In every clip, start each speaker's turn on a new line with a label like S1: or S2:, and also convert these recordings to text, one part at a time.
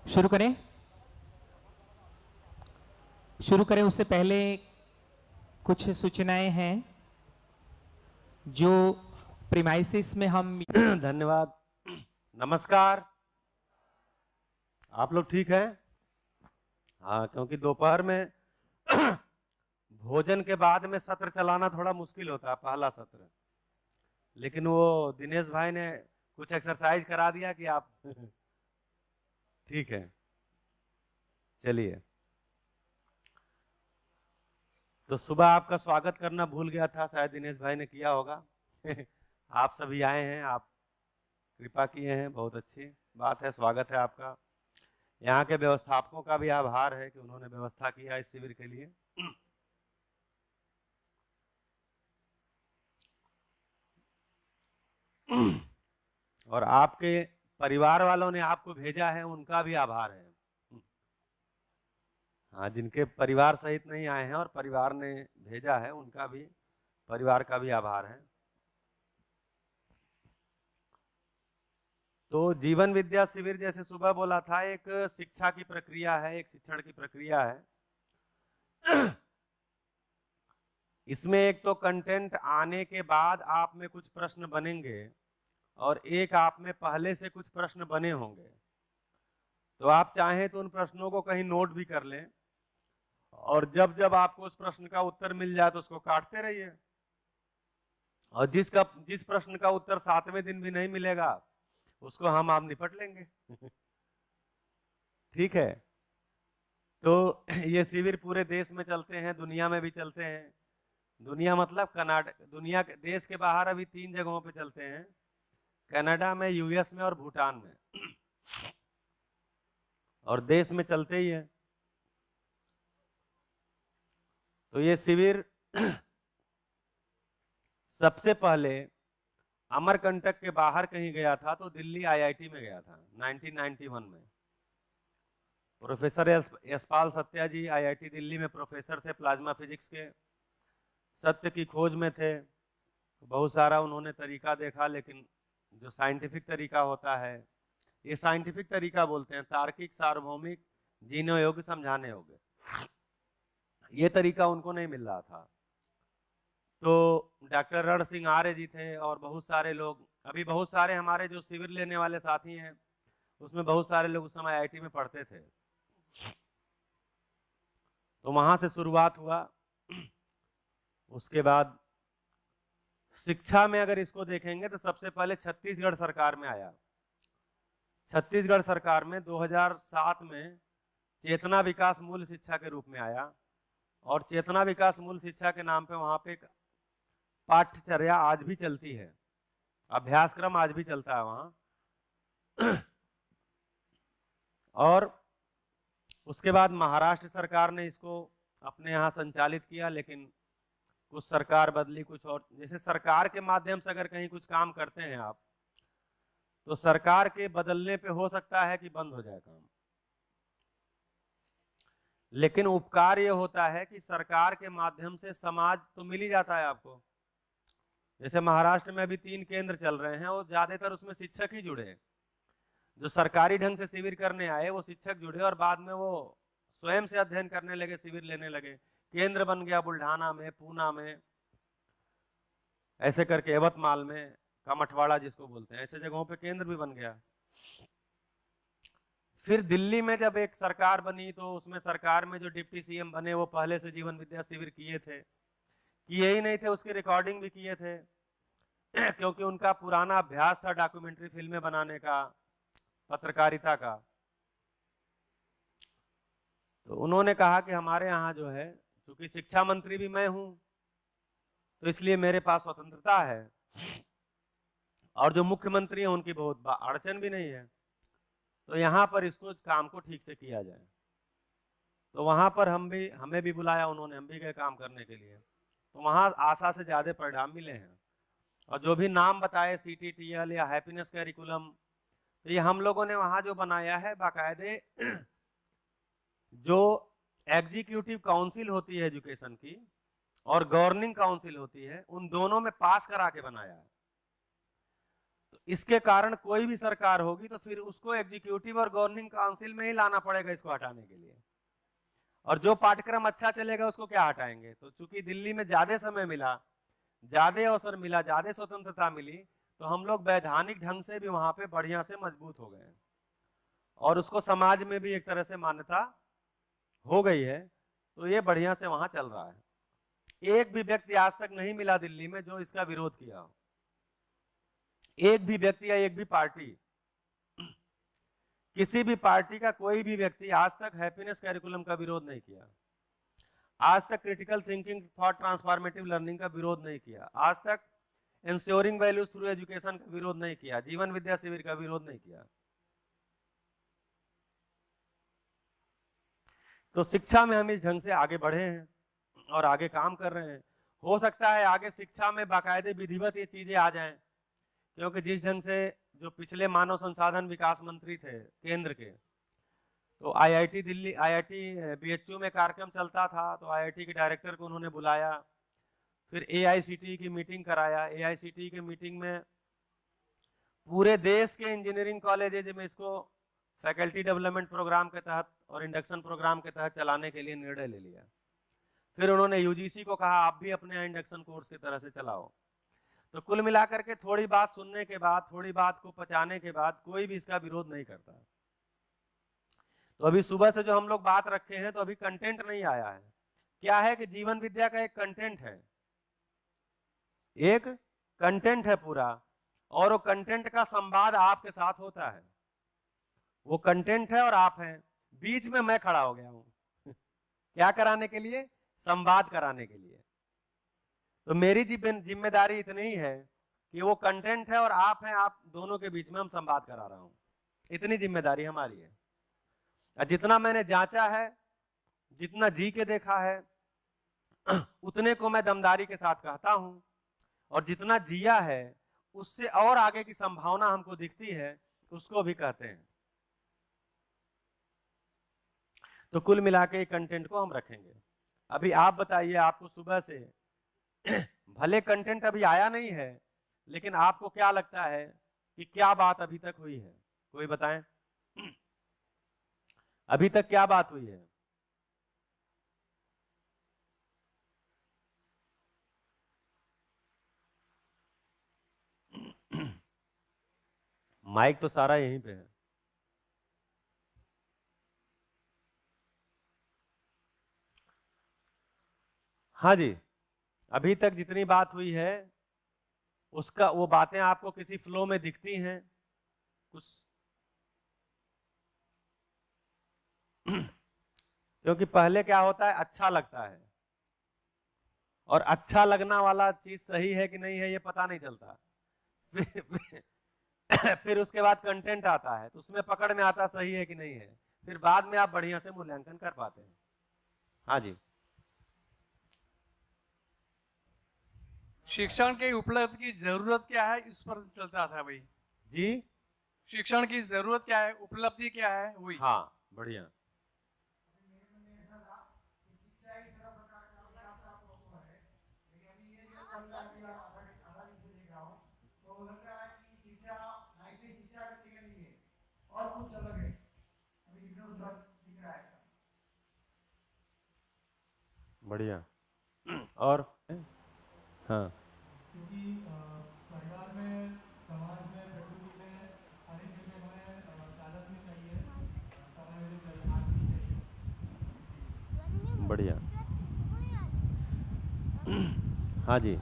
S1: शुरू करें शुरू करें उससे पहले कुछ सूचनाएं हैं जो प्रीमाइसिस में हम
S2: धन्यवाद। नमस्कार। आप लोग ठीक हैं? हाँ, क्योंकि दोपहर में भोजन के बाद में सत्र चलाना थोड़ा मुश्किल होता है, पहला सत्र। लेकिन वो दिनेश भाई ने कुछ एक्सरसाइज करा दिया कि आप ठीक है। चलिए, तो सुबह आपका स्वागत करना भूल गया था, शायद दिनेश भाई ने किया होगा। आप सभी आए हैं, आप कृपा किए हैं, बहुत अच्छी बात है, स्वागत है आपका। यहाँ के व्यवस्थापकों का भी आभार है कि उन्होंने व्यवस्था किया इस शिविर के लिए। और आपके परिवार वालों ने आपको भेजा है, उनका भी आभार है। हाँ, जिनके परिवार सहित नहीं आए हैं और परिवार ने भेजा है, उनका भी, परिवार का भी आभार है। तो जीवन विद्या शिविर, जैसे सुबह बोला था, एक शिक्षा की प्रक्रिया है, एक शिक्षण की प्रक्रिया है। इसमें एक तो कंटेंट आने के बाद आप में कुछ प्रश्न बनेंगे और एक आप में पहले से कुछ प्रश्न बने होंगे। तो आप चाहें तो उन प्रश्नों को कहीं नोट भी कर लें और जब जब आपको उस प्रश्न का उत्तर मिल जाए तो उसको काटते रहिए। और जिस प्रश्न का उत्तर 7वें दिन भी नहीं मिलेगा उसको हम आप निपट लेंगे। ठीक है। तो ये शिविर पूरे देश में चलते हैं, दुनिया में भी चलते हैं। दुनिया मतलब कर्नाटक, दुनिया के देश के बाहर अभी 3 जगहों पे चलते हैं, कनाडा में, यूएस में और भूटान में। और देश में चलते ही है। तो ये शिविर सबसे पहले अमरकंटक के बाहर कहीं गया था, तो दिल्ली आईआईटी में गया था 1991 में। प्रोफेसर यशपाल सत्या जी आईआईटी दिल्ली में प्रोफेसर थे प्लाज्मा फिजिक्स के, सत्य की खोज में थे। बहुत सारा उन्होंने तरीका देखा, लेकिन जो साइंटिफिक तरीका होता है, ये साइंटिफिक तरीका बोलते हैं, तार्किक, सार्वभौमिक, जीने योग्य, समझाने योग्य, ये तरीका उनको नहीं मिल रहा था। तो डॉक्टर रण सिंह आर्य जी थे और बहुत सारे लोग, अभी बहुत सारे हमारे जो शिविर लेने वाले साथी हैं उसमें बहुत सारे लोग उस समय आईआईटी में पढ़ते थे। तो वहां से शुरुआत हुआ। उसके बाद शिक्षा में अगर इसको देखेंगे तो सबसे पहले छत्तीसगढ़ सरकार में आया। छत्तीसगढ़ सरकार में 2007 में चेतना विकास मूल शिक्षा के रूप में आया और चेतना विकास मूल शिक्षा के नाम पे वहां पे एक पाठ्यचर्या आज भी चलती है, अभ्यासक्रम आज भी चलता है वहां। और उसके बाद महाराष्ट्र सरकार ने इसको अपने यहाँ संचालित किया, लेकिन कुछ सरकार बदली, कुछ और, जैसे सरकार के माध्यम से अगर कहीं कुछ काम करते हैं आप, तो सरकार के बदलने पे हो सकता है कि बंद हो जाए काम, लेकिन उपकार ये होता है कि सरकार के माध्यम से समाज तो मिल ही जाता है आपको। जैसे महाराष्ट्र में अभी 3 केंद्र चल रहे हैं और ज्यादातर उसमें शिक्षक ही जुड़े हैं। जो सरकारी ढंग से शिविर करने आए वो शिक्षक जुड़े और बाद में वो स्वयं से अध्ययन करने लगे, शिविर लेने लगे। केंद्र बन गया बुल्ढाना में, पूना में, ऐसे करके यवतमाल में, कामठवाड़ा जिसको बोलते हैं, ऐसे जगहों पे केंद्र भी बन गया। फिर दिल्ली में जब एक सरकार बनी तो उसमें सरकार में जो डिप्टी सीएम बने वो पहले से जीवन विद्या शिविर किए थे, किए ही नहीं थे, उसकी रिकॉर्डिंग भी किए थे। क्योंकि उनका पुराना अभ्यास था डॉक्यूमेंट्री फिल्में बनाने का, पत्रकारिता का। तो उन्होंने कहा कि हमारे यहाँ जो है, क्योंकि शिक्षा मंत्री भी मैं हूं, तो इसलिए मेरे पास स्वतंत्रता है और जो मुख्यमंत्री हैं उनकी बहुत अड़चन भी नहीं है, तो यहाँ पर इसको काम को ठीक से किया जाए। तो वहां पर हमें भी बुलाया उन्होंने, हम भी गए काम करने के लिए। तो वहां आशा से ज्यादा परिणाम मिले हैं। और जो भी नाम बताए, CTTL या हैप्पीनेस कैरिकुलम, तो ये हम लोगों ने वहां जो बनाया है बाकायदे, जो एग्जीक्यूटिव काउंसिल होती है एजुकेशन की और गवर्निंग काउंसिल होती है, उन दोनों में पास करा के बनाया है। तो इसके कारण कोई भी सरकार होगी तो फिर उसको एग्जीक्यूटिव और गवर्निंग काउंसिल में ही लाना पड़ेगा इसको हटाने के लिए। और जो पाठ्यक्रम अच्छा चलेगा उसको क्या हटाएंगे? तो चूंकि दिल्ली में ज्यादा समय मिला, ज्यादा अवसर मिला, ज्यादा स्वतंत्रता मिली, तो हम लोग वैधानिक ढंग से भी वहां पे बढ़िया से मजबूत हो गए और उसको समाज में भी एक तरह से मान्यता हो गई है। तो ये बढ़िया से वहां चल रहा है। एक भी व्यक्ति आज तक नहीं मिला दिल्ली में जो इसका विरोध किया हो, एक भी व्यक्ति या एक भी पार्टी, किसी भी पार्टी का कोई भी व्यक्ति आज तक हैप्पीनेस कैरिकुलम का विरोध नहीं किया, आज तक critical thinking for transformative learning का विरोध नहीं किया, आज तक इंश्योरिंग वैल्यूज थ्रू एजुकेशन का विरोध नहीं किया, जीवन विद्या शिविर का विरोध नहीं किया। तो शिक्षा में हम इस ढंग से आगे बढ़े हैं और आगे काम कर रहे हैं। हो सकता है आगे शिक्षा में बाकायदे विधिवत ये चीजें आ जाएं, क्योंकि जिस ढंग से जो पिछले मानव संसाधन विकास मंत्री थे केंद्र के, तो आईआईटी दिल्ली, आईआईटी बीएचयू में कार्यक्रम चलता था, तो आईआईटी के डायरेक्टर को उन्होंने बुलाया, फिर एआईसीटीई की मीटिंग कराया। एआईसीटीई की मीटिंग में पूरे देश के इंजीनियरिंग कॉलेजेज में इसको फैकल्टी डेवलपमेंट प्रोग्राम के तहत और इंडक्शन प्रोग्राम के तहत चलाने के लिए निर्णय ले लिया। फिर उन्होंने यूजीसी को कहा आप भी अपने इंडक्शन कोर्स की तरह से चलाओ। तो कुल मिलाकर के थोड़ी बात सुनने के बाद, थोड़ी बात को पचाने के बाद कोई भी इसका विरोध नहीं करता। तो अभी सुबह से जो हम लोग बात रखे हैं, तो अभी कंटेंट नहीं आया है। क्या है कि जीवन विद्या का एक कंटेंट है, एक कंटेंट है पूरा, और वो कंटेंट का संवाद आपके साथ होता है। वो कंटेंट है और आप हैं, बीच में मैं खड़ा हो गया हूं क्या कराने के लिए? संवाद कराने के लिए। तो मेरी जिम्मेदारी इतनी ही है कि वो कंटेंट है और आप हैं, आप दोनों के बीच में हम संवाद करा रहा हूं, इतनी जिम्मेदारी हमारी है। जितना मैंने जांचा है, जितना जी के देखा है, उतने को मैं दमदारी के साथ कहता हूं, और जितना जिया है उससे और आगे की संभावना हमको दिखती है, उसको भी कहते हैं। तो कुल मिला के कंटेंट को हम रखेंगे। अभी आप बताइए, आपको सुबह से भले कंटेंट अभी आया नहीं है, लेकिन आपको क्या लगता है कि क्या बात अभी तक हुई है? कोई बताएं, अभी तक क्या बात हुई है? माइक तो सारा यहीं पे है। हाँ जी, अभी तक जितनी बात हुई है उसका, वो बातें आपको किसी फ्लो में दिखती हैं कुछ? क्योंकि पहले क्या होता है, अच्छा लगता है, और अच्छा लगना वाला चीज सही है कि नहीं है ये पता नहीं चलता। फिर उसके बाद कंटेंट आता है, तो उसमें पकड़ में आता सही है कि नहीं है, फिर बाद में आप बढ़िया से मूल्यांकन कर पाते हैं। हाँ जी,
S3: शिक्षण के उपलब्धि की जरूरत क्या है, इस पर चलता था भाई
S2: जी।
S3: शिक्षण की जरूरत क्या है, उपलब्धि क्या है, वही।
S2: हाँ, बढ़िया। बढ़िया। और हाँ,
S4: क्योंकि परिवार में, समाज में, प्रकृति में, अनेक जगह हमें ताकत भी चाहिए, समय भी चाहिए, आदमी चाहिए।
S2: बढ़िया। हाँ जी,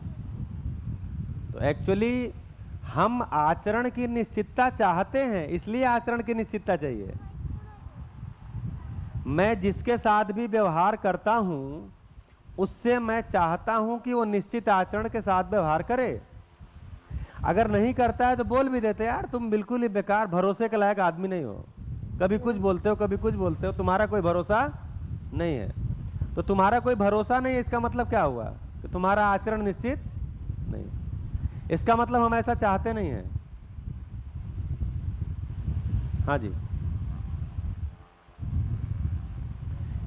S2: तो एक्चुअली हम आचरण की निश्चितता चाहते हैं, इसलिए आचरण की निश्चितता चाहिए। मैं जिसके साथ भी व्यवहार करता हूं उससे मैं चाहता हूं कि वो निश्चित आचरण के साथ व्यवहार करे। अगर नहीं करता है तो बोल भी देते, यार तुम बिल्कुल ही बेकार, भरोसे के लायक आदमी नहीं हो, कभी कुछ बोलते हो, कभी कुछ बोलते हो, तुम्हारा कोई भरोसा नहीं है। तो तुम्हारा कोई भरोसा नहीं है, इसका मतलब क्या हुआ कि तुम्हारा आचरण निश्चित नहीं। इसका मतलब हम ऐसा चाहते नहीं हैं। हाँ जी,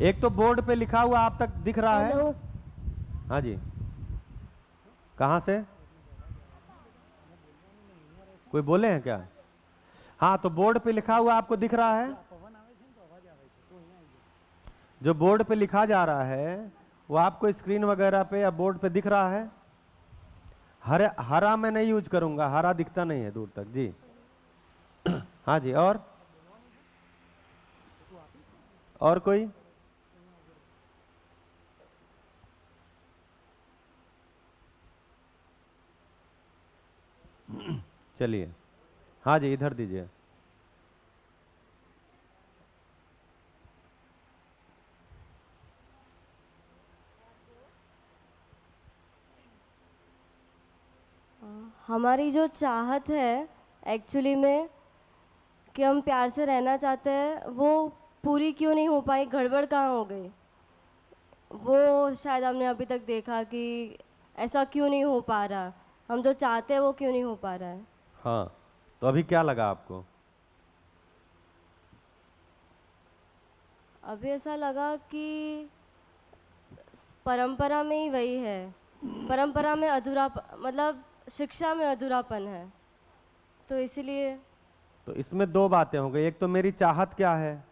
S2: एक तो बोर्ड पे लिखा हुआ आप तक दिख रहा है। हाँ जी, कहाँ से? कोई बोले हैं क्या? हाँ, तो बोर्ड पे लिखा हुआ आपको दिख रहा है? जो बोर्ड पे लिखा जा रहा है वो आपको स्क्रीन वगैरह पे या बोर्ड पे दिख रहा है? हरा मैं नहीं यूज करूंगा, हरा दिखता नहीं है दूर तक जी। हाँ जी, और कोई? चलिए, हाँ जी, इधर दीजिए।
S5: हमारी जो चाहत है एक्चुअली में कि हम प्यार से रहना चाहते हैं, वो पूरी क्यों नहीं हो पाई? गड़बड़ कहाँ हो गई? वो शायद हमने अभी तक देखा कि ऐसा क्यों नहीं हो पा रहा, हम जो चाहते हैं वो क्यों नहीं हो पा रहा है।
S2: हाँ, तो अभी क्या लगा आपको?
S5: अभी ऐसा लगा कि परंपरा में ही वही है, परंपरा में अधूरा, मतलब शिक्षा में अधूरापन है, तो इसीलिए।
S2: तो इसमें दो बातें हो गई। एक तो मेरी चाहत क्या है?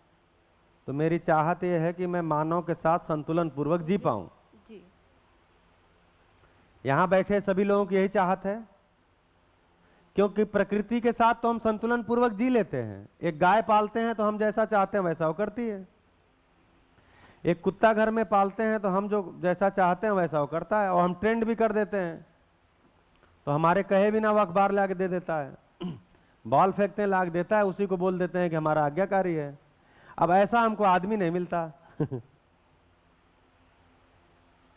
S2: तो मेरी चाहत यह है कि मैं मानव के साथ संतुलन पूर्वक जी पाऊं।
S5: जी।
S2: यहां बैठे सभी लोगों की यही चाहत है, क्योंकि प्रकृति के साथ तो हम संतुलन पूर्वक जी लेते हैं। एक गाय पालते हैं तो हम जैसा चाहते हैं वैसा वो करती है। एक कुत्ता घर में पालते हैं तो हम जो जैसा चाहते हैं वैसा वो करता है, और हम ट्रेंड भी कर देते हैं। तो हमारे कहे बिना वो अखबार ला के दे देता है, बॉल फेंकते हैं ला के देता है, उसी को बोल देते हैं कि हमारा आज्ञाकारी है। अब ऐसा हमको आदमी नहीं मिलता।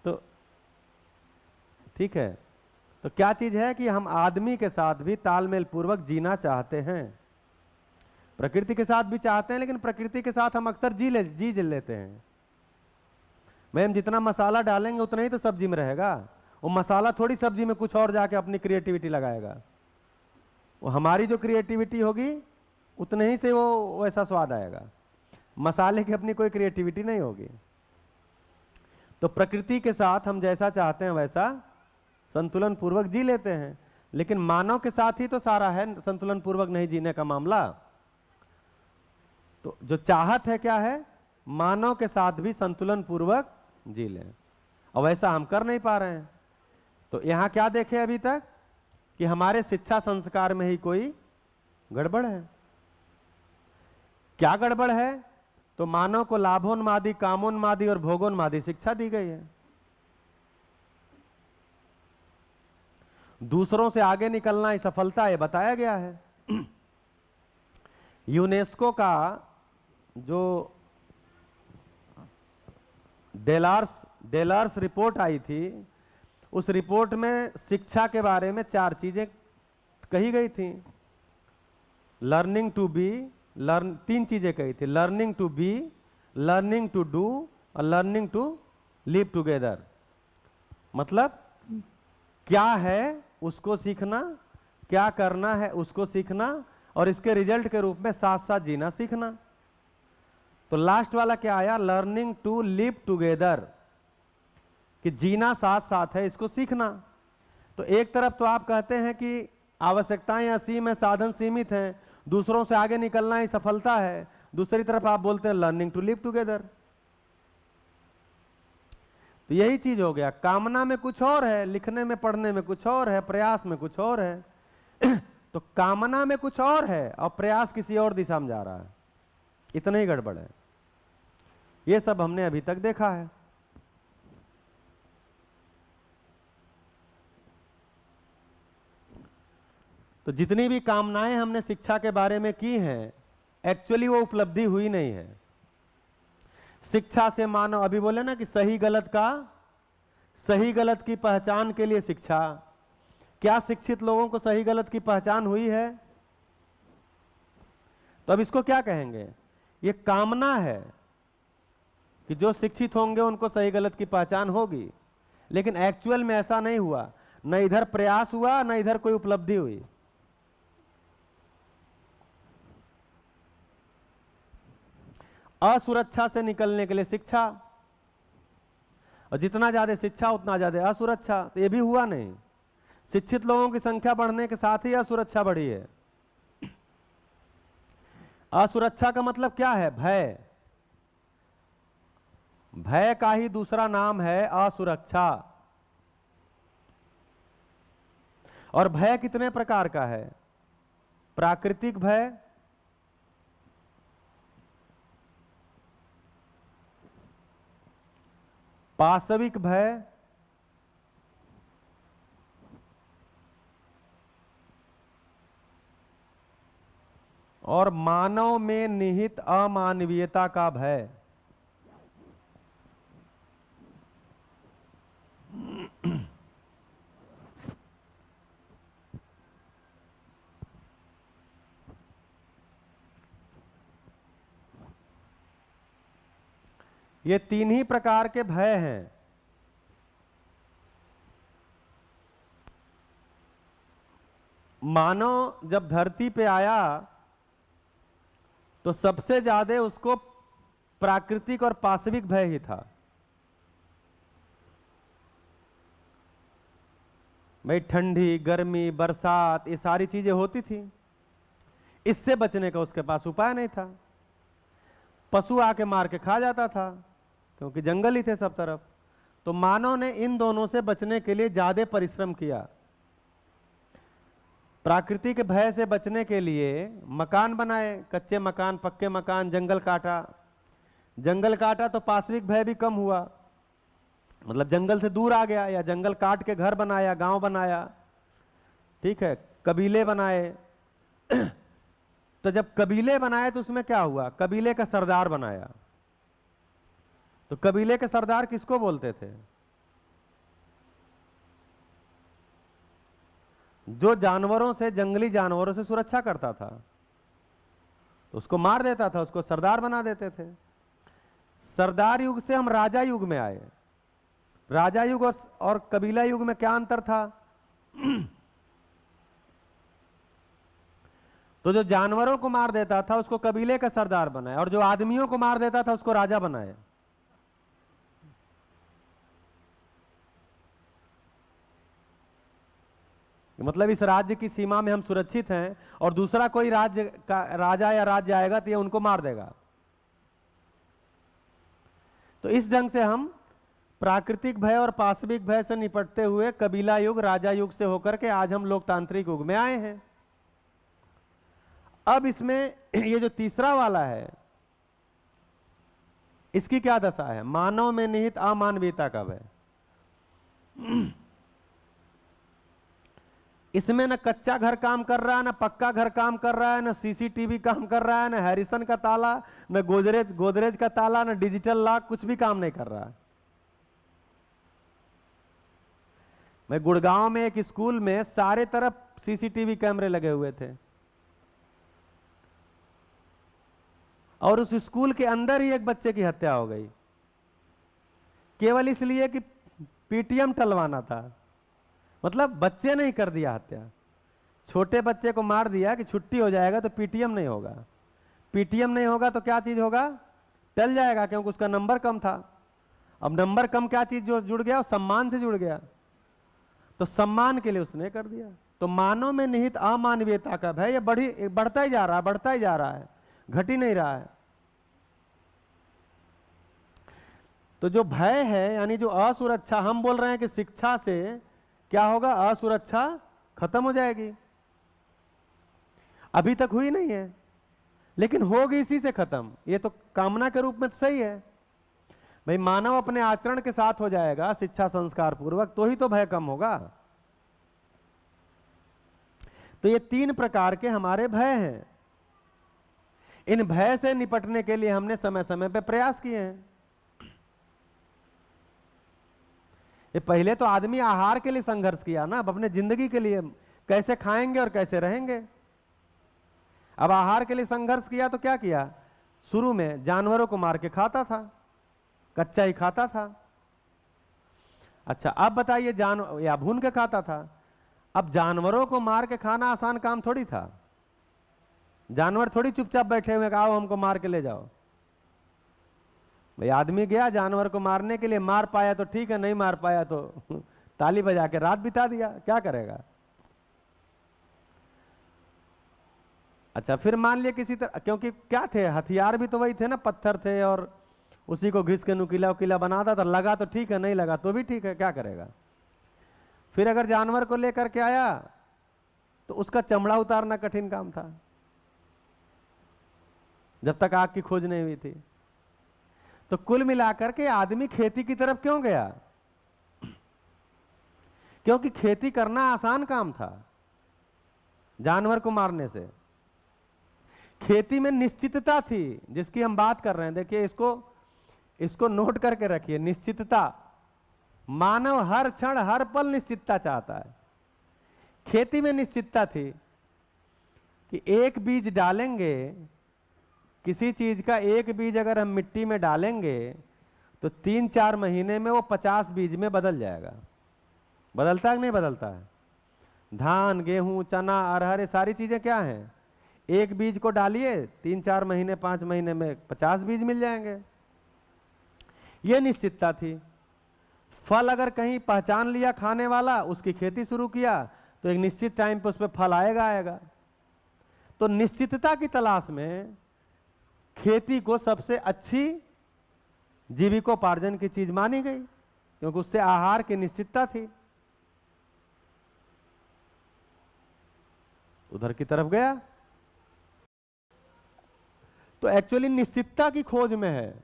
S2: तो ठीक है, तो क्या चीज है कि हम आदमी के साथ भी तालमेल पूर्वक जीना चाहते हैं, प्रकृति के साथ भी चाहते हैं, लेकिन प्रकृति के साथ हम अक्सर जी लेते हैं। मैम, जितना मसाला डालेंगे उतना ही तो सब्जी में रहेगा। वो मसाला थोड़ी सब्जी में कुछ और जाके अपनी क्रिएटिविटी लगाएगा। वो हमारी जो क्रिएटिविटी होगी उतने ही से वो वैसा स्वाद आएगा। मसाले की अपनी कोई क्रिएटिविटी नहीं होगी। तो प्रकृति के साथ हम जैसा चाहते हैं वैसा संतुलन पूर्वक जी लेते हैं, लेकिन मानव के साथ ही तो सारा है संतुलन पूर्वक नहीं जीने का मामला। तो जो चाहत है क्या है? मानव के साथ भी संतुलन पूर्वक जी लें, और वैसा हम कर नहीं पा रहे हैं। तो यहां क्या देखे अभी तक कि हमारे शिक्षा संस्कार में ही कोई गड़बड़ है। क्या गड़बड़ है? तो मानव को लाभोन्मादी, कामोन्मादी और भोगोन्मादी शिक्षा दी गई है। दूसरों से आगे निकलना ही सफलता है बताया गया है। यूनेस्को का जो डेलार्स रिपोर्ट आई थी, उस रिपोर्ट में शिक्षा के बारे में 4 चीजें कही गई थी। लर्निंग टू बी, 3 चीजें कही थी, learning to be, learning to do और लर्निंग टू लिव टुगेदर। मतलब क्या है उसको सीखना, क्या करना है उसको सीखना, और इसके रिजल्ट के रूप में साथ साथ जीना सीखना। तो लास्ट वाला क्या आया? लर्निंग टू लिव टुगेदर, कि जीना साथ साथ है, इसको सीखना। तो एक तरफ तो आप कहते हैं कि आवश्यकताएं असीम है, साधन सीमित हैं, दूसरों से आगे निकलना ही सफलता है, दूसरी तरफ आप बोलते हैं लर्निंग टू लिव टुगेदर। तो यही चीज हो गया, कामना में कुछ और है, लिखने में पढ़ने में कुछ और है, प्रयास में कुछ और है। तो कामना में कुछ और है और प्रयास किसी और दिशा में जा रहा है, इतना ही गड़बड़ है। ये सब हमने अभी तक देखा है। तो जितनी भी कामनाएं हमने शिक्षा के बारे में की हैं, एक्चुअली वो उपलब्धि हुई नहीं है। शिक्षा से मानव, अभी बोले ना कि सही गलत की पहचान के लिए शिक्षा। क्या शिक्षित लोगों को सही गलत की पहचान हुई है? तो अब इसको क्या कहेंगे? ये कामना है कि जो शिक्षित होंगे उनको सही गलत की पहचान होगी, लेकिन एक्चुअल में ऐसा नहीं हुआ। न इधर प्रयास हुआ, न इधर कोई उपलब्धि हुई। असुरक्षा से निकलने के लिए शिक्षा, और जितना ज्यादा शिक्षा उतना ज्यादा असुरक्षा, तो ये भी हुआ नहीं। शिक्षित लोगों की संख्या बढ़ने के साथ ही असुरक्षा बढ़ी है। असुरक्षा का मतलब क्या है? भय। भय का ही दूसरा नाम है असुरक्षा। और भय कितने प्रकार का है? प्राकृतिक भय, पाशविक भय, और मानव में निहित अमानवीयता का भय। ये तीन ही प्रकार के भय हैं। मानव जब धरती पे आया तो सबसे ज्यादा उसको प्राकृतिक और पाशविक भय ही था। भाई ठंडी, गर्मी, बरसात, ये सारी चीजें होती थी, इससे बचने का उसके पास उपाय नहीं था। पशु आके मार के खा जाता था क्योंकि जंगल ही थे सब तरफ। तो मानव ने इन दोनों से बचने के लिए ज्यादा परिश्रम किया। प्राकृतिक भय से बचने के लिए मकान बनाए, कच्चे मकान, पक्के मकान, जंगल काटा। जंगल काटा तो पाशविक भय भी कम हुआ, मतलब जंगल से दूर आ गया, या जंगल काट के घर बनाया, गांव बनाया, ठीक है, कबीले बनाए। तो जब कबीले बनाए तो उसमें क्या हुआ? कबीले का सरदार बनाया। तो कबीले के सरदार किसको बोलते थे? जो जानवरों से, जंगली जानवरों से सुरक्षा करता था, तो उसको मार देता था, उसको सरदार बना देते थे। सरदार युग से हम राजा युग में आए। राजा युग और कबीला युग में क्या अंतर था? तो जो जानवरों को मार देता था उसको कबीले का सरदार बनाया, और जो आदमियों को मार देता था उसको राजा बनाया। मतलब इस राज्य की सीमा में हम सुरक्षित हैं, और दूसरा कोई राज्य का राजा या राज्य आएगा तो ये उनको मार देगा। तो इस ढंग से हम प्राकृतिक भय और पाशविक भय से निपटते हुए कबीला युग, राजा युग से होकर के आज हम लोकतांत्रिक युग में आए हैं। अब इसमें ये जो तीसरा वाला है, इसकी क्या दशा है? मानव में निहित अमानवीयता का भय। इसमें न कच्चा घर काम कर रहा है, न पक्का घर काम कर रहा है, न सीसीटीवी काम कर रहा है, न हैरिसन का ताला, न गोदरेज का ताला, न डिजिटल लॉक, कुछ भी काम नहीं कर रहा है। मैं गुड़गांव में एक स्कूल में सारे तरफ सीसीटीवी कैमरे लगे हुए थे, और उस स्कूल के अंदर ही एक बच्चे की हत्या हो गई, केवल इसलिए कि पीटीएम टलवाना था। मतलब बच्चे नहीं कर दिया हत्या, छोटे बच्चे को मार दिया कि छुट्टी हो जाएगा तो पीटीएम नहीं होगा। पीटीएम नहीं होगा तो क्या चीज होगा? टल जाएगा, क्योंकि उसका नंबर कम था। अब नंबर कम क्या चीज जो जुड़ गया? सम्मान से जुड़ गया, तो सम्मान के लिए उसने कर दिया। तो मानव में निहित अमानवीयता का भय ये बढ़ता ही जा रहा है, बढ़ता ही जा रहा है, घट ही नहीं रहा है। तो जो भय है, यानी जो असुरक्षा, हम बोल रहे हैं कि शिक्षा से क्या होगा? असुरक्षा खत्म हो जाएगी। अभी तक हुई नहीं है, लेकिन होगी इसी से खत्म। ये तो कामना के रूप में तो सही है भाई, मानव अपने आचरण के साथ हो जाएगा शिक्षा संस्कार पूर्वक, तो ही तो भय कम होगा। तो ये तीन प्रकार के हमारे भय हैं। इन भय से निपटने के लिए हमने समय समय पे प्रयास किए हैं। ये पहले तो आदमी आहार के लिए संघर्ष किया ना, अब अपने जिंदगी के लिए कैसे खाएंगे और कैसे रहेंगे। अब आहार के लिए संघर्ष किया तो क्या किया? शुरू में जानवरों को मार के खाता था, कच्चा ही खाता था। अच्छा अब बताइए, या भून के खाता था। अब जानवरों को मार के खाना आसान काम थोड़ी था। जानवर थोड़ी चुपचाप बैठे हुए आओ हमको मार के ले जाओ। भाई आदमी गया जानवर को मारने के लिए, मार पाया तो ठीक है, नहीं मार पाया तो ताली बजा के रात बिता दिया, क्या करेगा। अच्छा फिर मान लिया किसी तरह, क्योंकि क्या थे हथियार भी तो वही थे ना, पत्थर थे, और उसी को घिस के नुकीला उकीला बनाता था। लगा तो ठीक है, नहीं लगा तो भी ठीक है, क्या करेगा। फिर अगर जानवर को लेकर के आया तो उसका चमड़ा उतारना कठिन काम था, जब तक आग की खोज नहीं हुई थी। तो कुल मिलाकर के आदमी खेती की तरफ क्यों गया? क्योंकि खेती करना आसान काम था जानवर को मारने से। खेती में निश्चितता थी, जिसकी हम बात कर रहे हैं। देखिए इसको नोट करके रखिए, निश्चितता। मानव हर क्षण हर पल निश्चितता चाहता है। खेती में निश्चितता थी कि एक बीज डालेंगे, किसी चीज का एक बीज अगर हम मिट्टी में डालेंगे तो 3-4 महीने में वो 50 बीज में बदल जाएगा। बदलता है कि नहीं बदलता है? धान, गेहूं, चना, अरहर, ये सारी चीजें क्या हैं? एक बीज को डालिए 3-4 महीने 5 महीने में 50 बीज मिल जाएंगे। ये निश्चितता थी। फल अगर कहीं पहचान लिया खाने वाला, उसकी खेती शुरू किया, तो एक निश्चित टाइम पे उस पर फल आएगा। तो निश्चितता की तलाश में खेती को सबसे अच्छी जीविकोपार्जन की चीज मानी गई, क्योंकि उससे आहार की निश्चितता थी। उधर की तरफ गया तो एक्चुअली निश्चितता की खोज में है।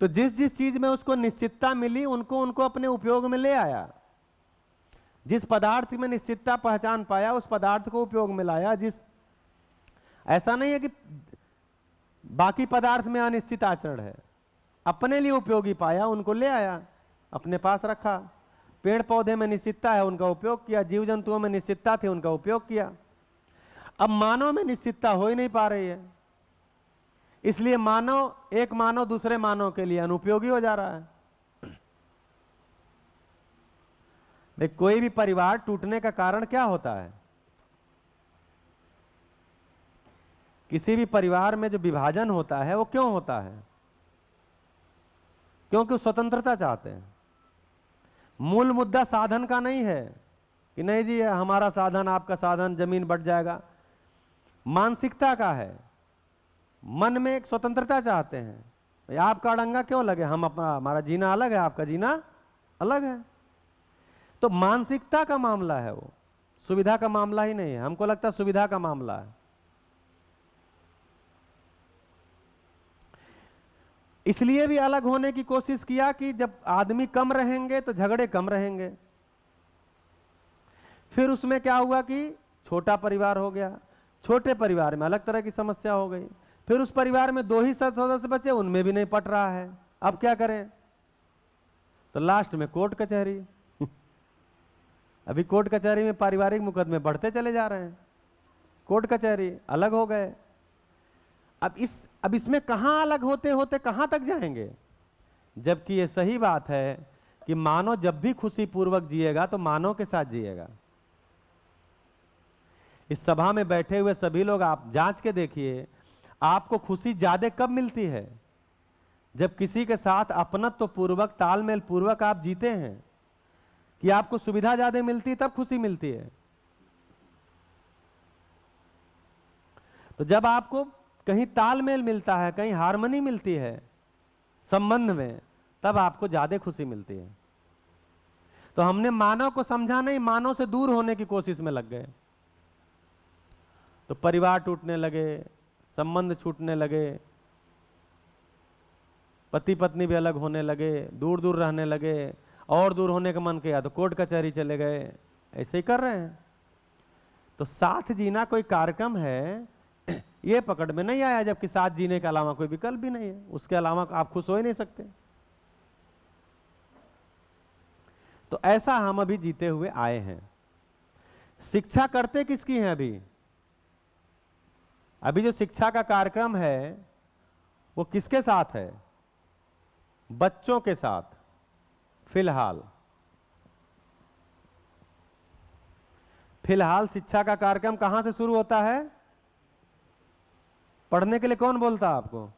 S2: तो जिस चीज में उसको निश्चितता मिली, उनको अपने उपयोग में ले आया। जिस पदार्थ में निश्चितता पहचान पाया, उस पदार्थ को उपयोग में लाया। ऐसा नहीं है कि बाकी पदार्थ में अनिश्चित आचरण है, अपने लिए उपयोगी पाया, उनको ले आया, अपने पास रखा। पेड़ पौधे में निश्चितता है, उनका उपयोग किया। जीव जंतुओं में निश्चितता थी, उनका उपयोग किया। अब मानव में निश्चितता हो ही नहीं पा रही है, इसलिए एक मानव दूसरे मानव के लिए अनुपयोगी हो जा रहा है। भाई कोई भी परिवार टूटने का कारण क्या होता है? किसी भी परिवार में जो विभाजन होता है वो क्यों होता है? क्योंकि वो स्वतंत्रता चाहते हैं। मूल मुद्दा साधन का नहीं है कि नहीं जी हमारा साधन आपका साधन, जमीन बट जाएगा। मानसिकता का है। मन में एक स्वतंत्रता चाहते हैं। आपका अड़ंगा क्यों लगे? हमारा जीना अलग है, आपका जीना अलग है। तो मानसिकता का मामला है, वो सुविधा का मामला ही नहीं है। हमको लगता है सुविधा का मामला है। इसलिए भी अलग होने की कोशिश किया कि जब आदमी कम रहेंगे तो झगड़े कम रहेंगे। फिर उसमें क्या हुआ कि छोटा परिवार हो गया। छोटे परिवार में अलग तरह की समस्या हो गई। फिर उस परिवार में 2 ही सदस्य बचे, उनमें भी नहीं पट रहा है। अब क्या करें? तो लास्ट में कोर्ट कचहरी। अभी कोर्ट कचहरी में पारिवारिक मुकदमे बढ़ते चले जा रहे हैं। कोर्ट कचहरी अलग हो गए। अब इसमें कहां अलग होते होते कहां तक जाएंगे? जबकि ये सही बात है कि मानव जब भी खुशी पूर्वक जिएगा तो मानव के साथ जिएगा। इस सभा में बैठे हुए सभी लोग आप जांच के देखिए, आपको खुशी ज्यादा कब मिलती है? जब किसी के साथ अपनत्व पूर्वक, तालमेल पूर्वक आप जीते हैं, कि आपको सुविधा ज्यादा मिलती है, तब खुशी मिलती है। तो जब आपको कहीं तालमेल मिलता है, कहीं हार्मनी मिलती है संबंध में, तब आपको ज्यादा खुशी मिलती है। तो हमने मानव को समझा नहीं, मानव से दूर होने की कोशिश में लग गए। तो परिवार टूटने लगे, संबंध छूटने लगे, पति पत्नी भी अलग होने लगे, दूर दूर रहने लगे। और दूर होने का मन किया तो कोर्ट कचहरी चले गए। ऐसे ही कर रहे हैं। तो साथ जीना कोई कार्यक्रम है, ये पकड़ में नहीं आया, जबकि साथ जीने के अलावा कोई विकल्प भी नहीं है। उसके अलावा आप खुश हो ही नहीं सकते। तो ऐसा हम अभी जीते हुए आए हैं। शिक्षा करते किसकी है? अभी जो शिक्षा का कार्यक्रम है वो किसके साथ है? बच्चों के साथ। फिलहाल शिक्षा का कार्यक्रम कहां से शुरू होता है? पढ़ने के लिए कौन बोलता है आपको?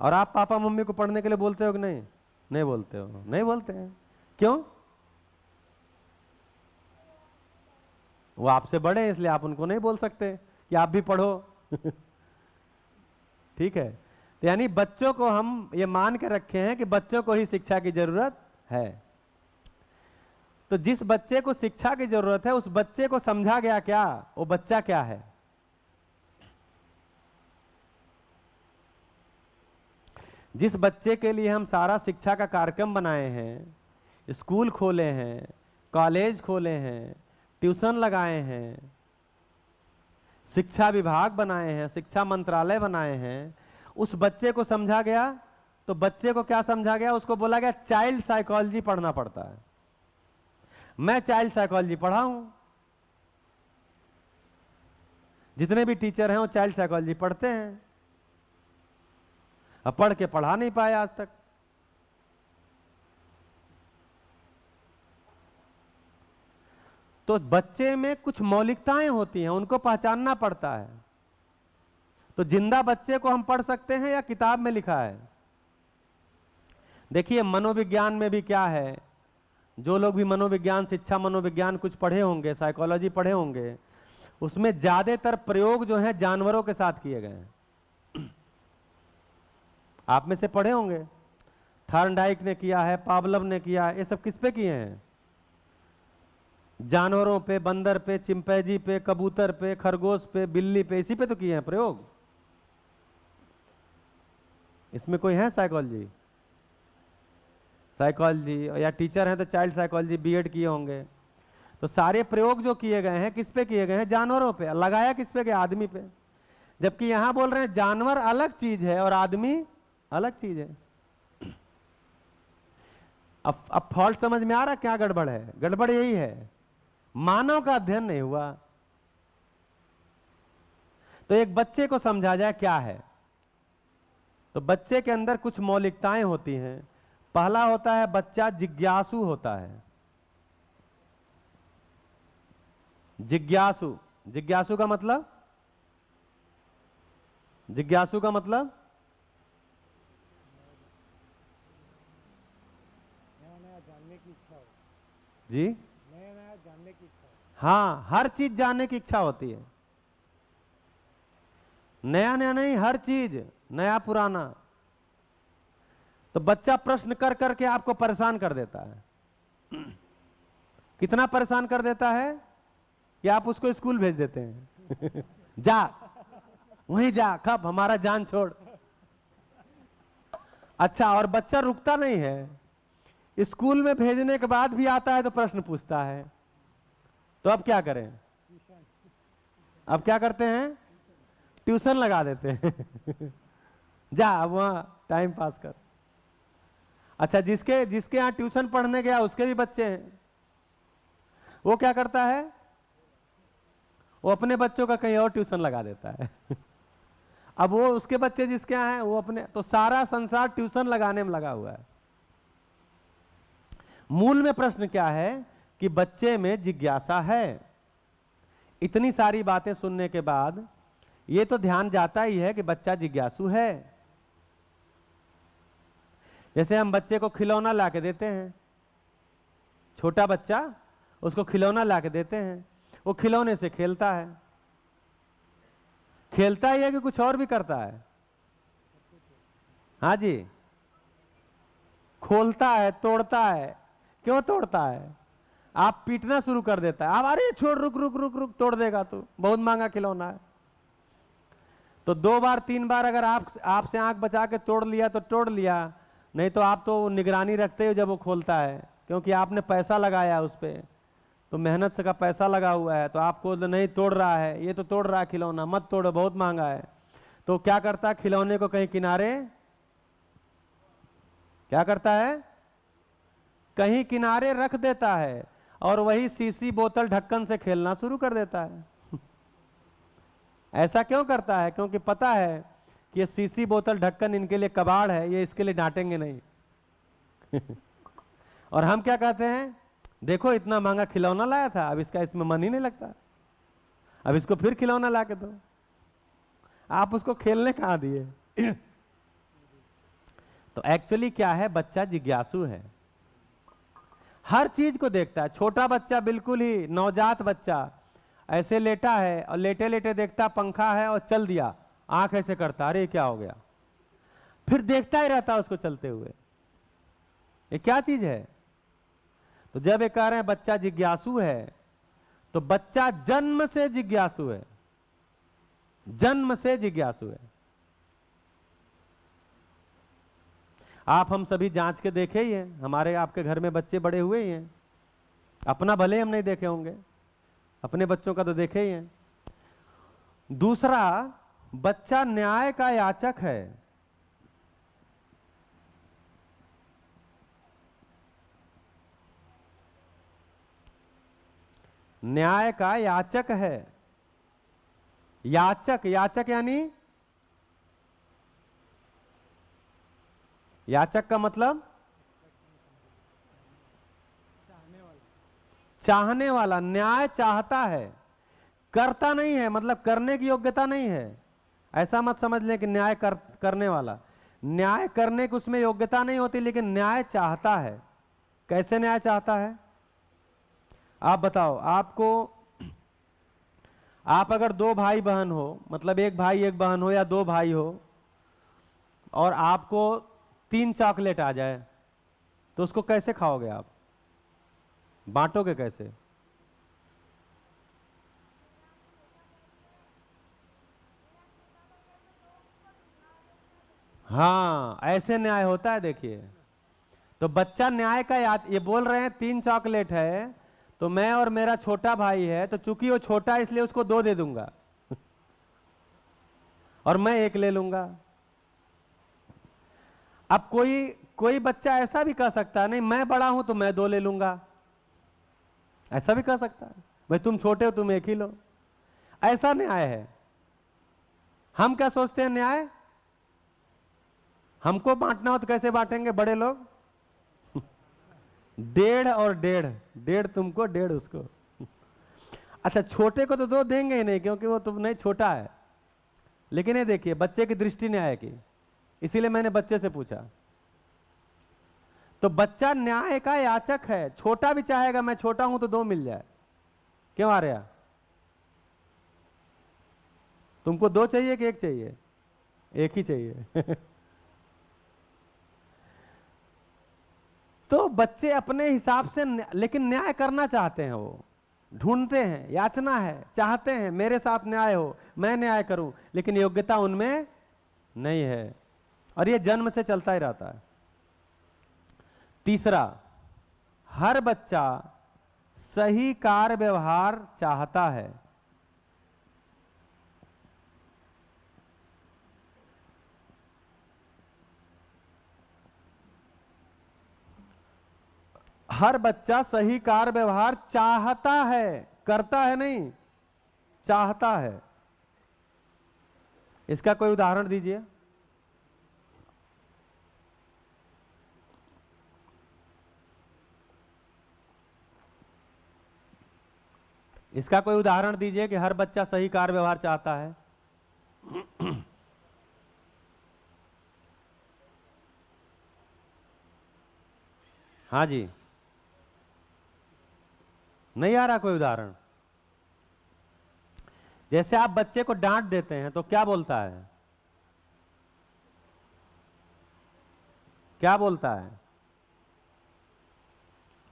S2: और आप पापा मम्मी को पढ़ने के लिए बोलते हो कि नहीं? नहीं बोलते हो? नहीं बोलते हैं। क्यों? वो आपसे बड़े हैं, इसलिए आप उनको नहीं बोल सकते कि आप भी पढ़ो। ठीक है, तो यानी बच्चों को हम ये मान के रखे हैं कि बच्चों को ही शिक्षा की जरूरत है। तो जिस बच्चे को शिक्षा की जरूरत है उस बच्चे को समझा गया क्या? वो बच्चा क्या है? जिस बच्चे के लिए हम सारा शिक्षा का कार्यक्रम बनाए हैं, स्कूल खोले हैं, कॉलेज खोले हैं, ट्यूशन लगाए हैं, शिक्षा विभाग बनाए हैं, शिक्षा मंत्रालय बनाए हैं, उस बच्चे को समझा गया। तो बच्चे को क्या समझा गया? उसको बोला गया चाइल्ड साइकोलॉजी पढ़ना पड़ता है। मैं चाइल्ड साइकोलॉजी पढ़ा हूं, जितने भी टीचर हैं वो चाइल्ड साइकोलॉजी पढ़ते हैं। अब पढ़ के पढ़ा नहीं पाए आज तक। तो बच्चे में कुछ मौलिकताएं होती हैं, उनको पहचानना पड़ता है। तो जिंदा बच्चे को हम पढ़ सकते हैं या किताब में लिखा है? देखिए मनोविज्ञान में भी क्या है, जो लोग भी मनोविज्ञान, शिक्षा मनोविज्ञान कुछ पढ़े होंगे, साइकोलॉजी पढ़े होंगे, उसमें ज्यादातर प्रयोग जो हैं जानवरों के साथ किए गए हैं। आप में से पढ़े होंगे, थॉर्नडाइक ने किया है, पावलव ने किया है। ये सब किस पे किए हैं? जानवरों पे, बंदर पे, चिंपैंजी पे, कबूतर पे, खरगोश पे, बिल्ली पे, इसी पे तो किए हैं प्रयोग। इसमें कोई है साइकोलॉजी? साइकोलॉजी या टीचर हैं तो चाइल्ड साइकोलॉजी बीएड किए होंगे। तो सारे प्रयोग जो किए गए हैं किस पे किए गए हैं? जानवरों पे। लगाया किस पे गया? आदमी पे। जबकि यहां बोल रहे हैं जानवर अलग चीज है और आदमी अलग चीज है। अब फॉल्ट समझ में आ रहा क्या गड़बड़ है? गड़बड़ यही है, मानव का अध्ययन नहीं हुआ। तो एक बच्चे को समझा जाए क्या है, तो बच्चे के अंदर कुछ मौलिकताएं होती हैं। पहला होता है बच्चा जिज्ञासु होता है। जिज्ञासु, जिज्ञासु का मतलब, जिज्ञासु का मतलब जी, नया जानने की इच्छा। हाँ, हर चीज जानने की इच्छा होती है। नया नया नहीं, हर चीज, नया पुराना। तो बच्चा प्रश्न कर करके आपको परेशान कर देता है। कितना परेशान कर देता है कि आप उसको स्कूल भेज देते हैं। जा वहीं जा, कब हमारा जान छोड़। अच्छा, और बच्चा रुकता नहीं है, स्कूल में भेजने के बाद भी आता है तो प्रश्न पूछता है। तो अब क्या करें? अब क्या करते हैं? ट्यूशन लगा देते हैं। जा अब वहां टाइम पास कर। अच्छा, जिसके जिसके यहां ट्यूशन पढ़ने गया उसके भी बच्चे हैं, वो क्या करता है? वो अपने बच्चों का कहीं और ट्यूशन लगा देता है। अब वो उसके बच्चे जिसके यहाँ हैं वो अपने, तो सारा संसार ट्यूशन लगाने में लगा हुआ है। मूल में प्रश्न क्या है कि बच्चे में जिज्ञासा है। इतनी सारी बातें सुनने के बाद ये तो ध्यान जाता ही है कि बच्चा जिज्ञासु है। जैसे हम बच्चे को खिलौना ला के देते हैं, छोटा बच्चा, उसको खिलौना ला के देते हैं, वो खिलौने से खेलता है। खेलता ही है कि कुछ और भी करता है? हाँ जी, खोलता है, तोड़ता है। क्यों तोड़ता है? आप पीटना शुरू कर देता है, आप अरे छोड़, रुक रुक रुक रुक, तोड़ देगा तू, बहुत महंगा खिलौना है। तो 2 बार 3 बार अगर आपसे आंख बचा के तोड़ लिया तो तोड़ लिया, नहीं तो आप तो निगरानी रखते हो जब वो खोलता है, क्योंकि आपने पैसा लगाया उस पर, तो मेहनत से का पैसा लगा हुआ है। तो आपको नहीं तोड़ रहा है, ये तो तोड़ रहा है खिलौना, मत तोड़ो, बहुत महंगा है। तो क्या करता है? खिलौने को कहीं किनारे, क्या करता है? कहीं किनारे रख देता है और वही सीसी बोतल ढक्कन से खेलना शुरू कर देता है। ऐसा क्यों करता है? क्योंकि पता है कि ये सीसी बोतल ढक्कन इनके लिए कबाड़ है, ये इसके लिए डांटेंगे नहीं। और हम क्या कहते हैं? देखो इतना महंगा खिलौना लाया था, अब इसका इसमें मन ही नहीं लगता, अब इसको फिर खिलौना ला के दो। आप उसको खेलने कहाँ दिए? तो एक्चुअली क्या है, बच्चा जिज्ञासु है, हर चीज को देखता है। छोटा बच्चा बिल्कुल ही नवजात बच्चा ऐसे लेटा है और लेटे लेटे देखता पंखा है और चल दिया, आंख ऐसे करता, अरे क्या हो गया, फिर देखता ही रहता उसको चलते हुए। ये क्या चीज है? तो जब ये कह रहे हैं बच्चा जिज्ञासु है, तो बच्चा जन्म से जिज्ञासु है, जन्म से जिज्ञासु है। आप हम सभी जांच के देखे ही हैं, हमारे आपके घर में बच्चे बड़े हुए ही हैं, अपना भले हम नहीं देखे होंगे, अपने बच्चों का तो देखे ही हैं। दूसरा, बच्चा न्याय का याचक है। न्याय का याचक है। याचक, याचक यानी, याचक का मतलब चाहने वाला। न्याय चाहता है, करता नहीं है, मतलब करने की योग्यता नहीं है। ऐसा मत समझ लें कि न्याय करने वाला, न्याय करने की उसमें योग्यता नहीं होती, लेकिन न्याय चाहता है। कैसे न्याय चाहता है? आप बताओ, आपको, आप अगर दो भाई बहन हो, मतलब एक भाई एक बहन हो या दो भाई हो, और आपको 3 चॉकलेट आ जाए, तो उसको कैसे खाओगे आप? बांटोगे कैसे? हाँ, ऐसे न्याय होता है। देखिए, तो बच्चा न्याय का याद, ये बोल रहे हैं 3 चॉकलेट है, तो मैं और मेरा छोटा भाई है, तो चूंकि वो छोटा है इसलिए उसको 2 दे दूंगा और मैं 1 ले लूंगा। अब कोई बच्चा ऐसा भी कह सकता है, नहीं मैं बड़ा हूं तो मैं 2 ले लूंगा, ऐसा भी कह सकता है, भाई तुम छोटे हो तुम 1 ही लो। ऐसा न्याय है। हम क्या सोचते हैं न्याय? हमको बांटना हो तो कैसे बांटेंगे बड़े लोग? 1.5 और 1.5, 1.5 तुमको 1.5 उसको। अच्छा, छोटे को तो 2 देंगे ही नहीं, क्योंकि वो तुम नहीं, छोटा है। लेकिन ये देखिए, बच्चे की दृष्टि न्याय की, इसीलिए मैंने बच्चे से पूछा। तो बच्चा न्याय का याचक है। छोटा भी चाहेगा मैं छोटा हूं तो 2 मिल जाए। क्यों आ रहा? तुमको 2 चाहिए कि 1 चाहिए? 1 ही चाहिए। तो बच्चे अपने हिसाब से, लेकिन न्याय करना चाहते हैं, वो ढूंढते हैं, याचना है, चाहते हैं मेरे साथ न्याय हो, मैं न्याय करूं, लेकिन योग्यता उनमें नहीं है, और ये जन्म से चलता ही रहता है। तीसरा, हर बच्चा सही कार्य व्यवहार चाहता है। हर बच्चा सही कार्य व्यवहार चाहता है, करता है नहीं, चाहता है। इसका कोई उदाहरण दीजिए। इसका कोई उदाहरण दीजिए कि हर बच्चा सही कार्य व्यवहार चाहता है। हाँ जी, नहीं आ रहा कोई उदाहरण? जैसे आप बच्चे को डांट देते हैं तो क्या बोलता है? क्या बोलता है?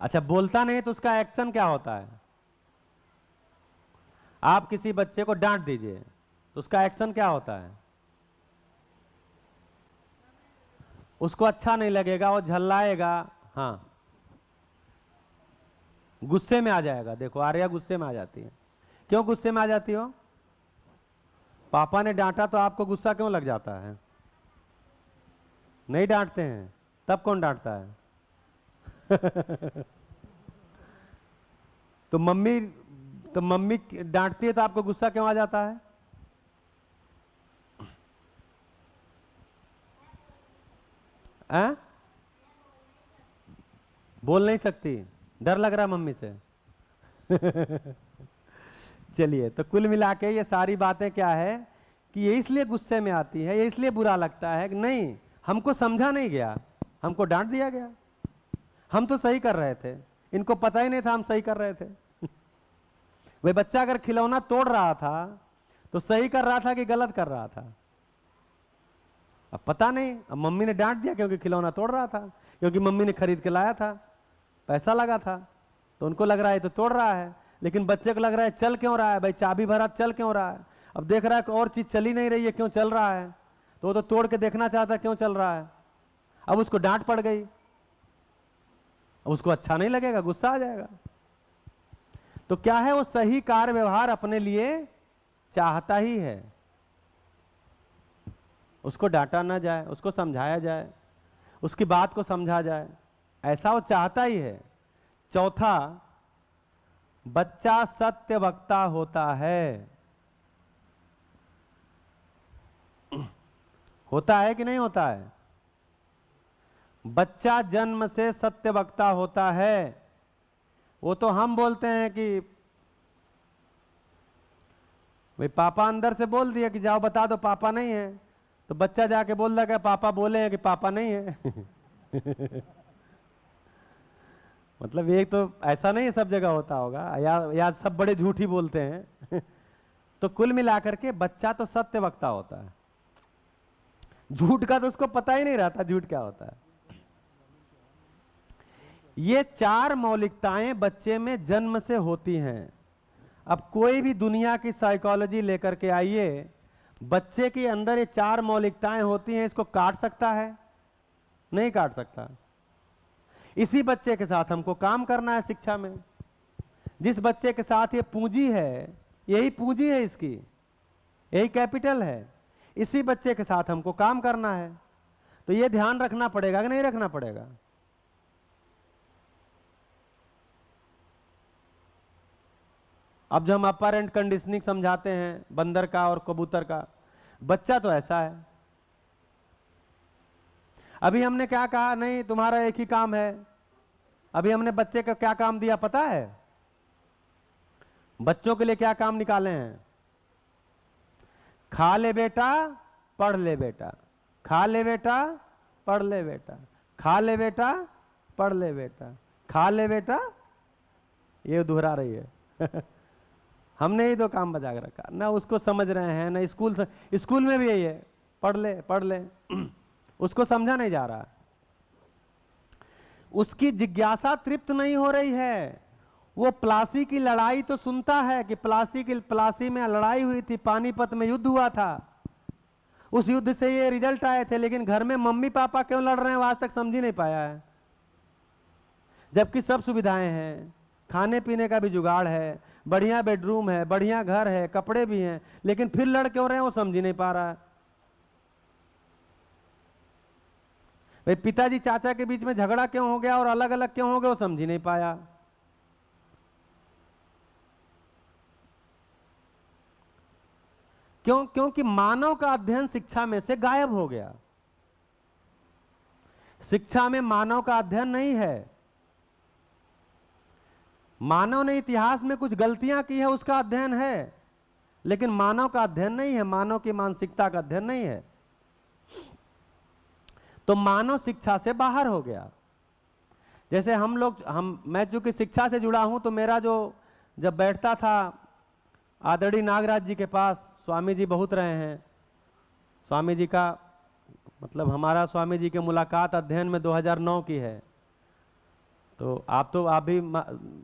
S2: अच्छा, बोलता नहीं तो उसका एक्शन क्या होता है? आप किसी बच्चे को डांट दीजिए तो उसका एक्शन क्या होता है? उसको अच्छा नहीं लगेगा, वो झल्लाएगा, हाँ, गुस्से में आ जाएगा। देखो, आर्या गुस्से में आ जाती है। क्यों गुस्से में आ जाती हो? पापा ने डांटा तो आपको गुस्सा क्यों लग जाता है? नहीं डांटते हैं, तब कौन डांटता है? तो मम्मी डांटती है तो आपको गुस्सा क्यों आ जाता है? बोल नहीं सकती, डर लग रहा मम्मी से। चलिए, तो कुल मिला के ये सारी बातें क्या है कि ये इसलिए गुस्से में आती है, ये इसलिए बुरा लगता है कि नहीं, हमको समझा नहीं गया, हमको डांट दिया गया। हम तो सही कर रहे थे, इनको पता ही नहीं था हम सही कर रहे थे। वह बच्चा अगर खिलौना तोड़ रहा था तो सही कर रहा था कि गलत कर रहा था, अब पता नहीं। अब मम्मी ने डांट दिया क्योंकि खिलौना तोड़ रहा था, क्योंकि मम्मी ने खरीद के लाया था, पैसा लगा था, तो उनको लग रहा है तो तोड़ रहा है। लेकिन बच्चे को लग रहा है चल क्यों रहा है भाई, चाबी भरा चल क्यों रहा है। अब देख रहा है कि और चीज चली नहीं रही है, क्यों चल रहा है, तो वो तो तोड़ के देखना चाहता है क्यों चल रहा है। अब उसको डांट पड़ गई, अब उसको अच्छा नहीं लगेगा, गुस्सा आ जाएगा। तो क्या है, वो सही कार्य व्यवहार अपने लिए चाहता ही है, उसको डांटा ना जाए, उसको समझाया जाए, उसकी बात को समझा जाए, ऐसा वो चाहता ही है। चौथा, बच्चा सत्य वक्ता होता है। होता है कि नहीं होता है? बच्चा जन्म से सत्य वक्ता होता है। वो तो हम बोलते हैं कि भाई पापा अंदर से बोल दिया कि जाओ बता दो पापा नहीं है, तो बच्चा जाके बोल रहा है पापा बोले हैं कि पापा नहीं है। मतलब ये तो ऐसा नहीं है सब जगह होता होगा, या सब बड़े झूठ ही बोलते हैं। तो कुल मिलाकर के बच्चा तो सत्य वक्ता होता है, झूठ का तो उसको पता ही नहीं रहता झूठ क्या होता है। ये चार मौलिकताएं बच्चे में जन्म से होती हैं। अब कोई भी दुनिया की साइकोलॉजी लेकर के आइए, बच्चे के अंदर ये चार मौलिकताएं होती हैं, इसको काट सकता है? नहीं काट सकता। इसी बच्चे के साथ हमको काम करना है शिक्षा में। जिस बच्चे के साथ ये पूंजी है, यही पूंजी है इसकी, यही कैपिटल है, इसी बच्चे के साथ हमको काम करना है। तो ये ध्यान रखना पड़ेगा कि नहीं रखना पड़ेगा? अब जो हम अपर कंडीशनिंग समझाते हैं बंदर का और कबूतर का, बच्चा तो ऐसा है। अभी हमने क्या कहा, नहीं तुम्हारा एक ही काम है। अभी हमने बच्चे का क्या काम दिया पता है? बच्चों के लिए क्या काम निकाले हैं? खा ले बेटा पढ़ ले बेटा, खा ले बेटा पढ़ ले बेटा, खा ले बेटा पढ़ ले बेटा, खा ले बेटा। ये दोहरा रही है। हमने ही दो काम बजा के रखा ना, उसको समझ रहे हैं ना। स्कूल में भी यही है, पढ़ ले पढ़ ले। उसको समझा नहीं जा रहा, उसकी जिज्ञासा तृप्त नहीं हो रही है। वो प्लासी की लड़ाई तो सुनता है कि प्लासी में लड़ाई हुई थी, पानीपत में युद्ध हुआ था, उस युद्ध से ये रिजल्ट आए थे, लेकिन घर में मम्मी पापा क्यों लड़ रहे हैं वो आज तक समझ ही नहीं पाया है। जबकि सब सुविधाएं हैं, खाने पीने का भी जुगाड़ है, बढ़िया बेडरूम है, बढ़िया घर है, कपड़े भी हैं, लेकिन फिर लड़ क्यों रहे हैं वो समझ ही नहीं पा रहा है। भाई पिताजी चाचा के बीच में झगड़ा क्यों हो गया और अलग अलग क्यों हो गए वो समझ ही नहीं पाया। क्यों? क्योंकि मानव का अध्ययन शिक्षा में से गायब हो गया। शिक्षा में मानव का अध्ययन नहीं है। मानव ने इतिहास में कुछ गलतियां की है उसका अध्ययन है, लेकिन मानव का अध्ययन नहीं है, मानव की मानसिकता का अध्ययन नहीं है। तो मानव शिक्षा से बाहर हो गया। जैसे मैं चूंकि शिक्षा से जुड़ा हूं, तो मेरा जब बैठता था आदरणीय नागराज जी के पास, स्वामी जी बहुत रहे हैं। स्वामी जी का मतलब हमारा स्वामी जी की मुलाकात अध्ययन में 2009 की है। तो आप भी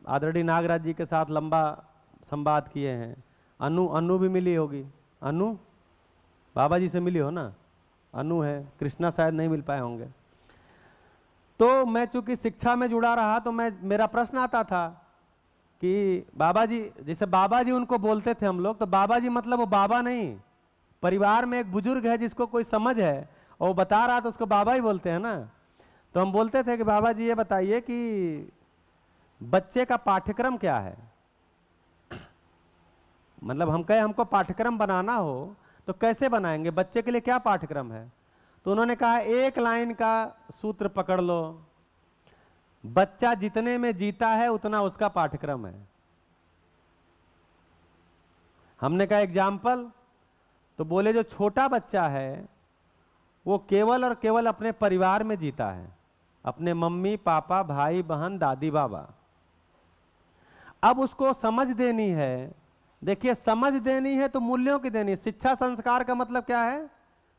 S2: आदरणीय नागराज जी के साथ लंबा संवाद किए हैं। अनु भी मिली होगी, अनु बाबा जी से मिली हो ना? अनु है, कृष्णा शायद नहीं मिल पाए होंगे। तो मैं चूंकि शिक्षा में जुड़ा रहा, तो मेरा प्रश्न आता था कि बाबा जी, जैसे बाबा जी उनको बोलते थे हम लोग, तो बाबा जी मतलब वो बाबा नहीं, परिवार में एक बुजुर्ग है जिसको कोई समझ है और वो बता रहा तो उसको बाबा ही बोलते हैं ना। तो हम बोलते थे कि बाबा जी ये बताइए कि बच्चे का पाठ्यक्रम क्या है। मतलब हम कहे हमको पाठ्यक्रम बनाना हो तो कैसे बनाएंगे, बच्चे के लिए क्या पाठ्यक्रम है? तो उन्होंने कहा एक लाइन का सूत्र पकड़ लो, बच्चा जितने में जीता है उतना उसका पाठ्यक्रम है। हमने कहा एग्जाम्पल, तो बोले जो छोटा बच्चा है वो केवल और केवल अपने परिवार में जीता है, अपने मम्मी पापा भाई बहन दादी बाबा। अब उसको समझ देनी है, देखिए समझ देनी है तो मूल्यों की देनी है। शिक्षा संस्कार का मतलब क्या है?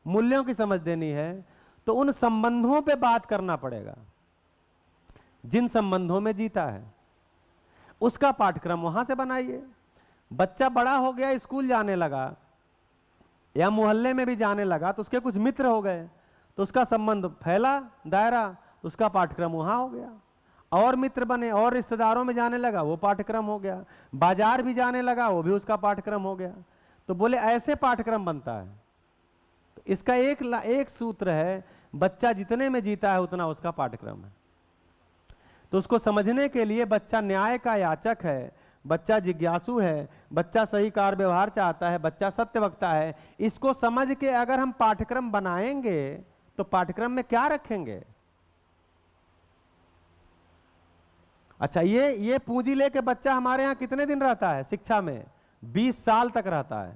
S2: मूल्यों की समझ देनी है। तो उन संबंधों पे बात करना पड़ेगा जिन संबंधों में जीता है, उसका पाठ्यक्रम वहां से बनाइए। बच्चा बड़ा हो गया, स्कूल जाने लगा या मोहल्ले में भी जाने लगा, तो उसके कुछ मित्र हो गए, तो उसका संबंध फैला दायरा, उसका पाठ्यक्रम वहां हो गया। और मित्र बने और रिश्तेदारों में जाने लगा, वो पाठ्यक्रम हो गया। बाजार भी जाने लगा, वो भी उसका पाठ्यक्रम हो गया। तो बोले ऐसे पाठ्यक्रम बनता है। तो इसका एक सूत्र है, बच्चा जितने में जीता है उतना उसका पाठ्यक्रम है। तो उसको समझने के लिए बच्चा न्याय का याचक है, बच्चा जिज्ञासु है, बच्चा सही कार्य व्यवहार चाहता है, बच्चा सत्य वक्ता है। इसको समझ के अगर हम पाठ्यक्रम बनाएंगे तो पाठ्यक्रम में क्या रखेंगे? अच्छा, ये पूंजी लेके बच्चा हमारे यहां कितने दिन रहता है शिक्षा में? 20 साल तक रहता है।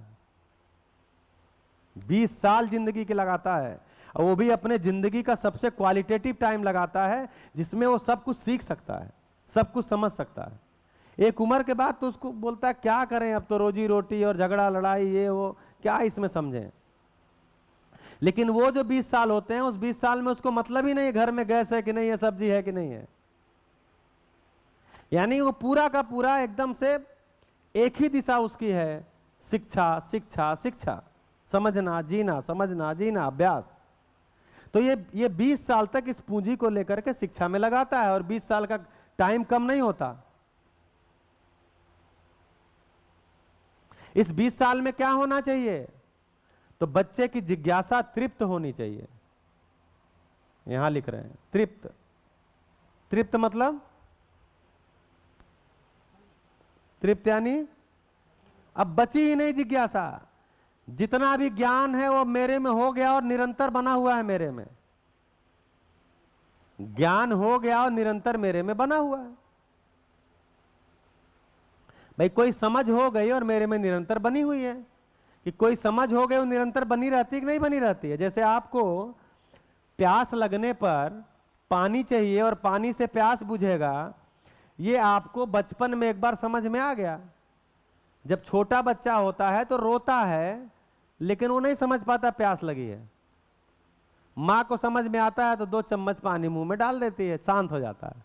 S2: 20 साल जिंदगी के लगाता है, और वो भी अपने जिंदगी का सबसे क्वालिटेटिव टाइम लगाता है जिसमें वो सब कुछ सीख सकता है, सब कुछ समझ सकता है। एक उम्र के बाद तो उसको बोलता है क्या करें, अब तो रोजी रोटी और झगड़ा लड़ाई ये वो, क्या इसमें समझें। लेकिन वो जो 20 साल होते हैं, उस 20 साल में उसको मतलब ही नहीं घर में गैस है कि नहीं है, सब्जी है कि नहीं है। यानी वो पूरा का पूरा एकदम से एक ही दिशा उसकी है, शिक्षा शिक्षा शिक्षा, समझना जीना, समझना जीना, अभ्यास। तो ये 20 साल तक इस पूंजी को लेकर के शिक्षा में लगाता है, और 20 साल का टाइम कम नहीं होता। इस 20 साल में क्या होना चाहिए? तो बच्चे की जिज्ञासा तृप्त होनी चाहिए। यहां लिख रहे हैं तृप्त। तृप्त मतलब तृप्त यानी अब बची ही नहीं जिज्ञासा। जितना भी ज्ञान है वो मेरे में हो गया और निरंतर बना हुआ है मेरे में। ज्ञान हो गया और निरंतर मेरे में बना हुआ है। भाई कोई समझ हो गई और मेरे में निरंतर बनी हुई है। कि कोई समझ हो गई और निरंतर बनी रहती है कि नहीं बनी रहती है? जैसे आपको प्यास लगने पर पानी चाहिए और पानी से प्यास बुझेगा, ये आपको बचपन में एक बार समझ में आ गया। जब छोटा बच्चा होता है तो रोता है, लेकिन वो नहीं समझ पाता प्यास लगी है। माँ को समझ में आता है तो 2 चम्मच पानी मुंह में डाल देती है, शांत हो जाता है।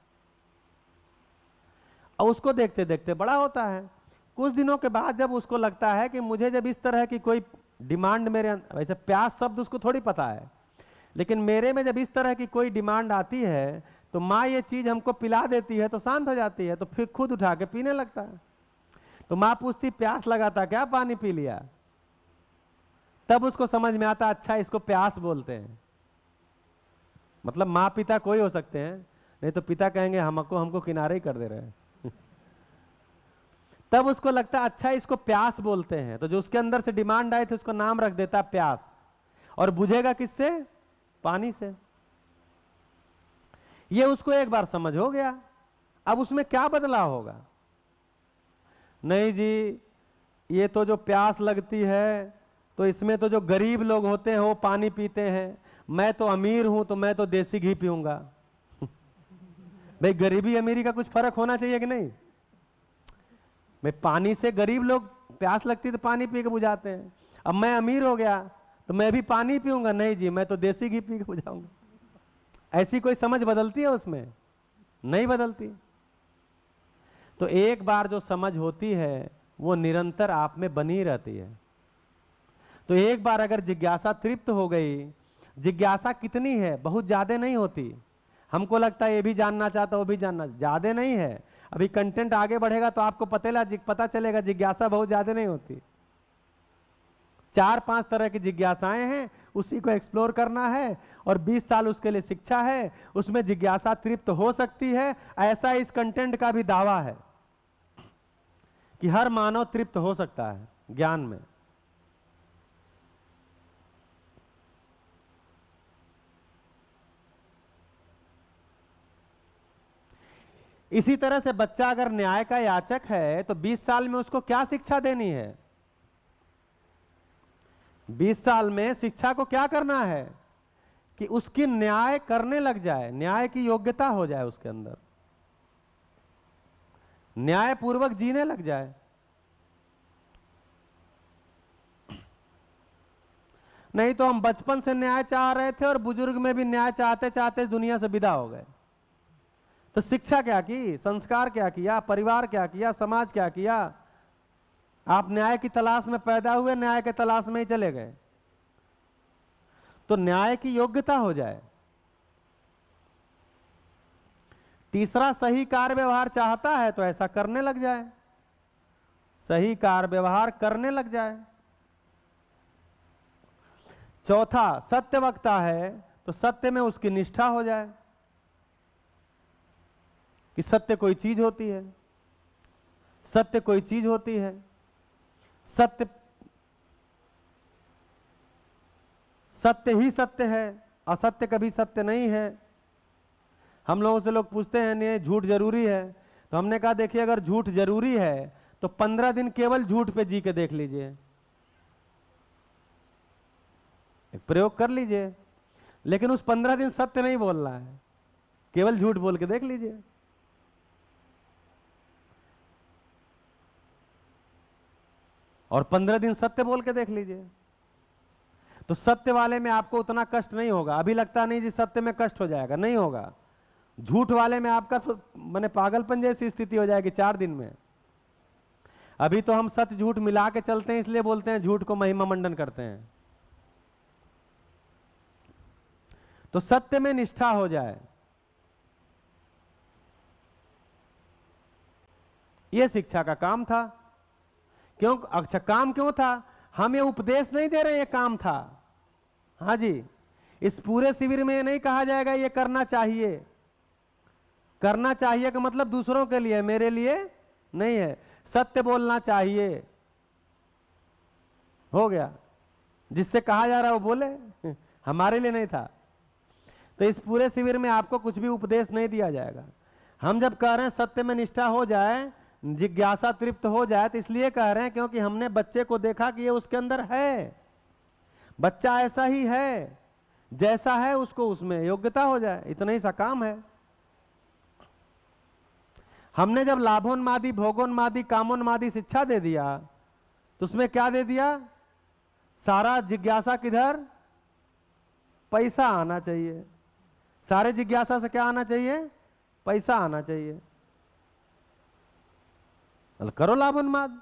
S2: और उसको देखते देखते बड़ा होता है। कुछ दिनों के बाद जब उसको लगता है कि मुझे जब इस तरह की कोई डिमांड मेरे, वैसे प्यास शब्द उसको थोड़ी पता है, लेकिन मेरे में जब इस तरह की कोई डिमांड आती है तो माँ ये चीज हमको पिला देती है तो शांत हो जाती है, तो फिर खुद उठा के पीने लगता है। तो माँ पूछती प्यास लगा था क्या, पानी पी लिया? तब उसको समझ में आता अच्छा इसको प्यास बोलते हैं। मतलब माँ पिता कोई हो सकते हैं, नहीं तो पिता कहेंगे हमको किनारे ही कर दे रहे हैं। तब उसको लगता अच्छा इसको प्यास बोलते हैं। तो जो उसके अंदर से डिमांड आई थी उसको नाम रख देता प्यास, और बुझेगा किससे? पानी से। ये उसको एक बार समझ हो गया। अब उसमें क्या बदलाव होगा? नहीं जी, ये तो जो प्यास लगती है तो इसमें तो जो गरीब लोग होते हैं वो पानी पीते हैं, मैं तो अमीर हूं तो मैं तो देसी घी पीऊंगा। भाई गरीबी अमीरी का कुछ फर्क होना चाहिए कि नहीं? मैं पानी से, गरीब लोग प्यास लगती तो पानी पी के बुझाते हैं, अब मैं अमीर हो गया तो मैं भी पानी पीऊंगा? नहीं जी, मैं तो देसी घी पी के बुझाऊंगा। ऐसी कोई समझ बदलती है उसमें? नहीं बदलती। तो एक बार जो समझ होती है वो निरंतर आप में बनी रहती है। तो एक बार अगर जिज्ञासा तृप्त हो गई, जिज्ञासा कितनी है? बहुत ज्यादा नहीं होती। हमको लगता है ये भी जानना चाहता, वो भी जानना, ज्यादा नहीं है। अभी कंटेंट आगे बढ़ेगा तो आपको पता चलेगा जिज्ञासा बहुत ज्यादा नहीं होती। 4-5 तरह की जिज्ञासाएं हैं, उसी को एक्सप्लोर करना है, और 20 साल उसके लिए शिक्षा है, उसमें जिज्ञासा तृप्त हो सकती है। ऐसा इस कंटेंट का भी दावा है कि हर मानव तृप्त हो सकता है ज्ञान में। इसी तरह से बच्चा अगर न्याय का याचक है तो 20 साल में उसको क्या शिक्षा देनी है? 20 साल में शिक्षा को क्या करना है? कि उसकी न्याय करने लग जाए, न्याय की योग्यता हो जाए उसके अंदर, न्याय पूर्वक जीने लग जाए। नहीं तो हम बचपन से न्याय चाह रहे थे और बुजुर्ग में भी न्याय चाहते चाहते दुनिया से विदा हो गए। तो शिक्षा क्या की, संस्कार क्या किया, परिवार क्या किया, समाज क्या किया? आप न्याय की तलाश में पैदा हुए, न्याय के तलाश में ही चले गए। तो न्याय की योग्यता हो जाए। तीसरा, सही कार्य व्यवहार चाहता है तो ऐसा करने लग जाए, सही कार्य व्यवहार करने लग जाए। चौथा, सत्य वक्ता है तो सत्य में उसकी निष्ठा हो जाए कि सत्य कोई चीज होती है, सत्य कोई चीज होती है, सत्य सत्य ही सत्य है, असत्य कभी सत्य नहीं है। हम लोगों से लोग पूछते हैं नहीं झूठ जरूरी है, तो हमने कहा देखिए अगर झूठ जरूरी है तो 15 दिन केवल झूठ पे जी के देख लीजिए, एक प्रयोग कर लीजिए। लेकिन उस 15 दिन सत्य नहीं बोलना है, केवल झूठ बोल के देख लीजिए। और 15 दिन सत्य बोल के देख लीजिए, तो सत्य वाले में आपको उतना कष्ट नहीं होगा। अभी लगता नहीं जी सत्य में कष्ट हो जाएगा, नहीं होगा। झूठ वाले में आपका माने पागलपन जैसी स्थिति हो जाएगी 4 दिन में। अभी तो हम सच झूठ मिला के चलते हैं, इसलिए बोलते हैं झूठ को महिमा मंडन करते हैं। तो सत्य में निष्ठा हो जाए, यह शिक्षा का काम था। क्यों? अच्छा, काम क्यों था? हम ये उपदेश नहीं दे रहे, ये काम था। हाँ जी, इस पूरे शिविर में ये नहीं कहा जाएगा ये करना चाहिए। करना चाहिए का मतलब दूसरों के लिए, मेरे लिए नहीं है। सत्य बोलना चाहिए, हो गया। जिससे कहा जा रहा है वो बोले, हमारे लिए नहीं था। तो इस पूरे शिविर में आपको कुछ भी उपदेश नहीं दिया जाएगा। हम जब कह रहे हैं सत्य में निष्ठा हो जाए, जिज्ञासा तृप्त हो जाए, तो इसलिए कह रहे हैं क्योंकि हमने बच्चे को देखा कि ये उसके अंदर है। बच्चा ऐसा ही है, जैसा है उसको उसमें योग्यता हो जाए, इतना ही सा काम है। हमने जब लाभोन्मादी, भोगोन्मादी, कामोन्मादी शिक्षा दे दिया तो उसमें क्या दे दिया? सारा जिज्ञासा किधर? पैसा आना चाहिए। सारे जिज्ञासा से क्या आना चाहिए? पैसा आना चाहिए। करो लाभोन्माद।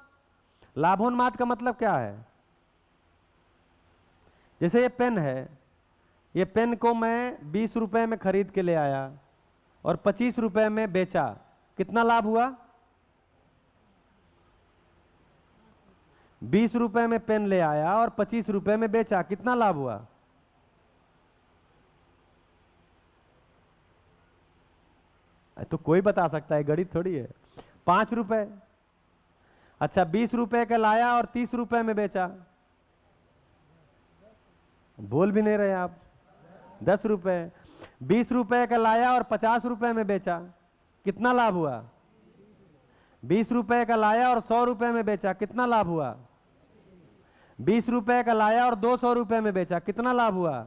S2: लाभोन्माद का मतलब क्या है? जैसे ये पेन है, ये पेन को मैं 20 रुपए में खरीद के ले आया और 25 रुपए में बेचा, कितना लाभ हुआ? 20 रुपए में पेन ले आया और 25 रुपए में बेचा, कितना लाभ हुआ? तो कोई बता सकता है, गणित थोड़ी है। 5 रुपए। अच्छा, 20 रुपए का लाया और 30 रुपए में बेचा, बोल भी नहीं रहे आप। 10 रुपए। 20 रुपए का लाया और 50 रुपए में बेचा, कितना लाभ हुआ? 20 रुपए का लाया और 100 रुपए में बेचा, कितना लाभ हुआ? 20 रुपए का लाया और 200 रुपए में बेचा, कितना लाभ हुआ?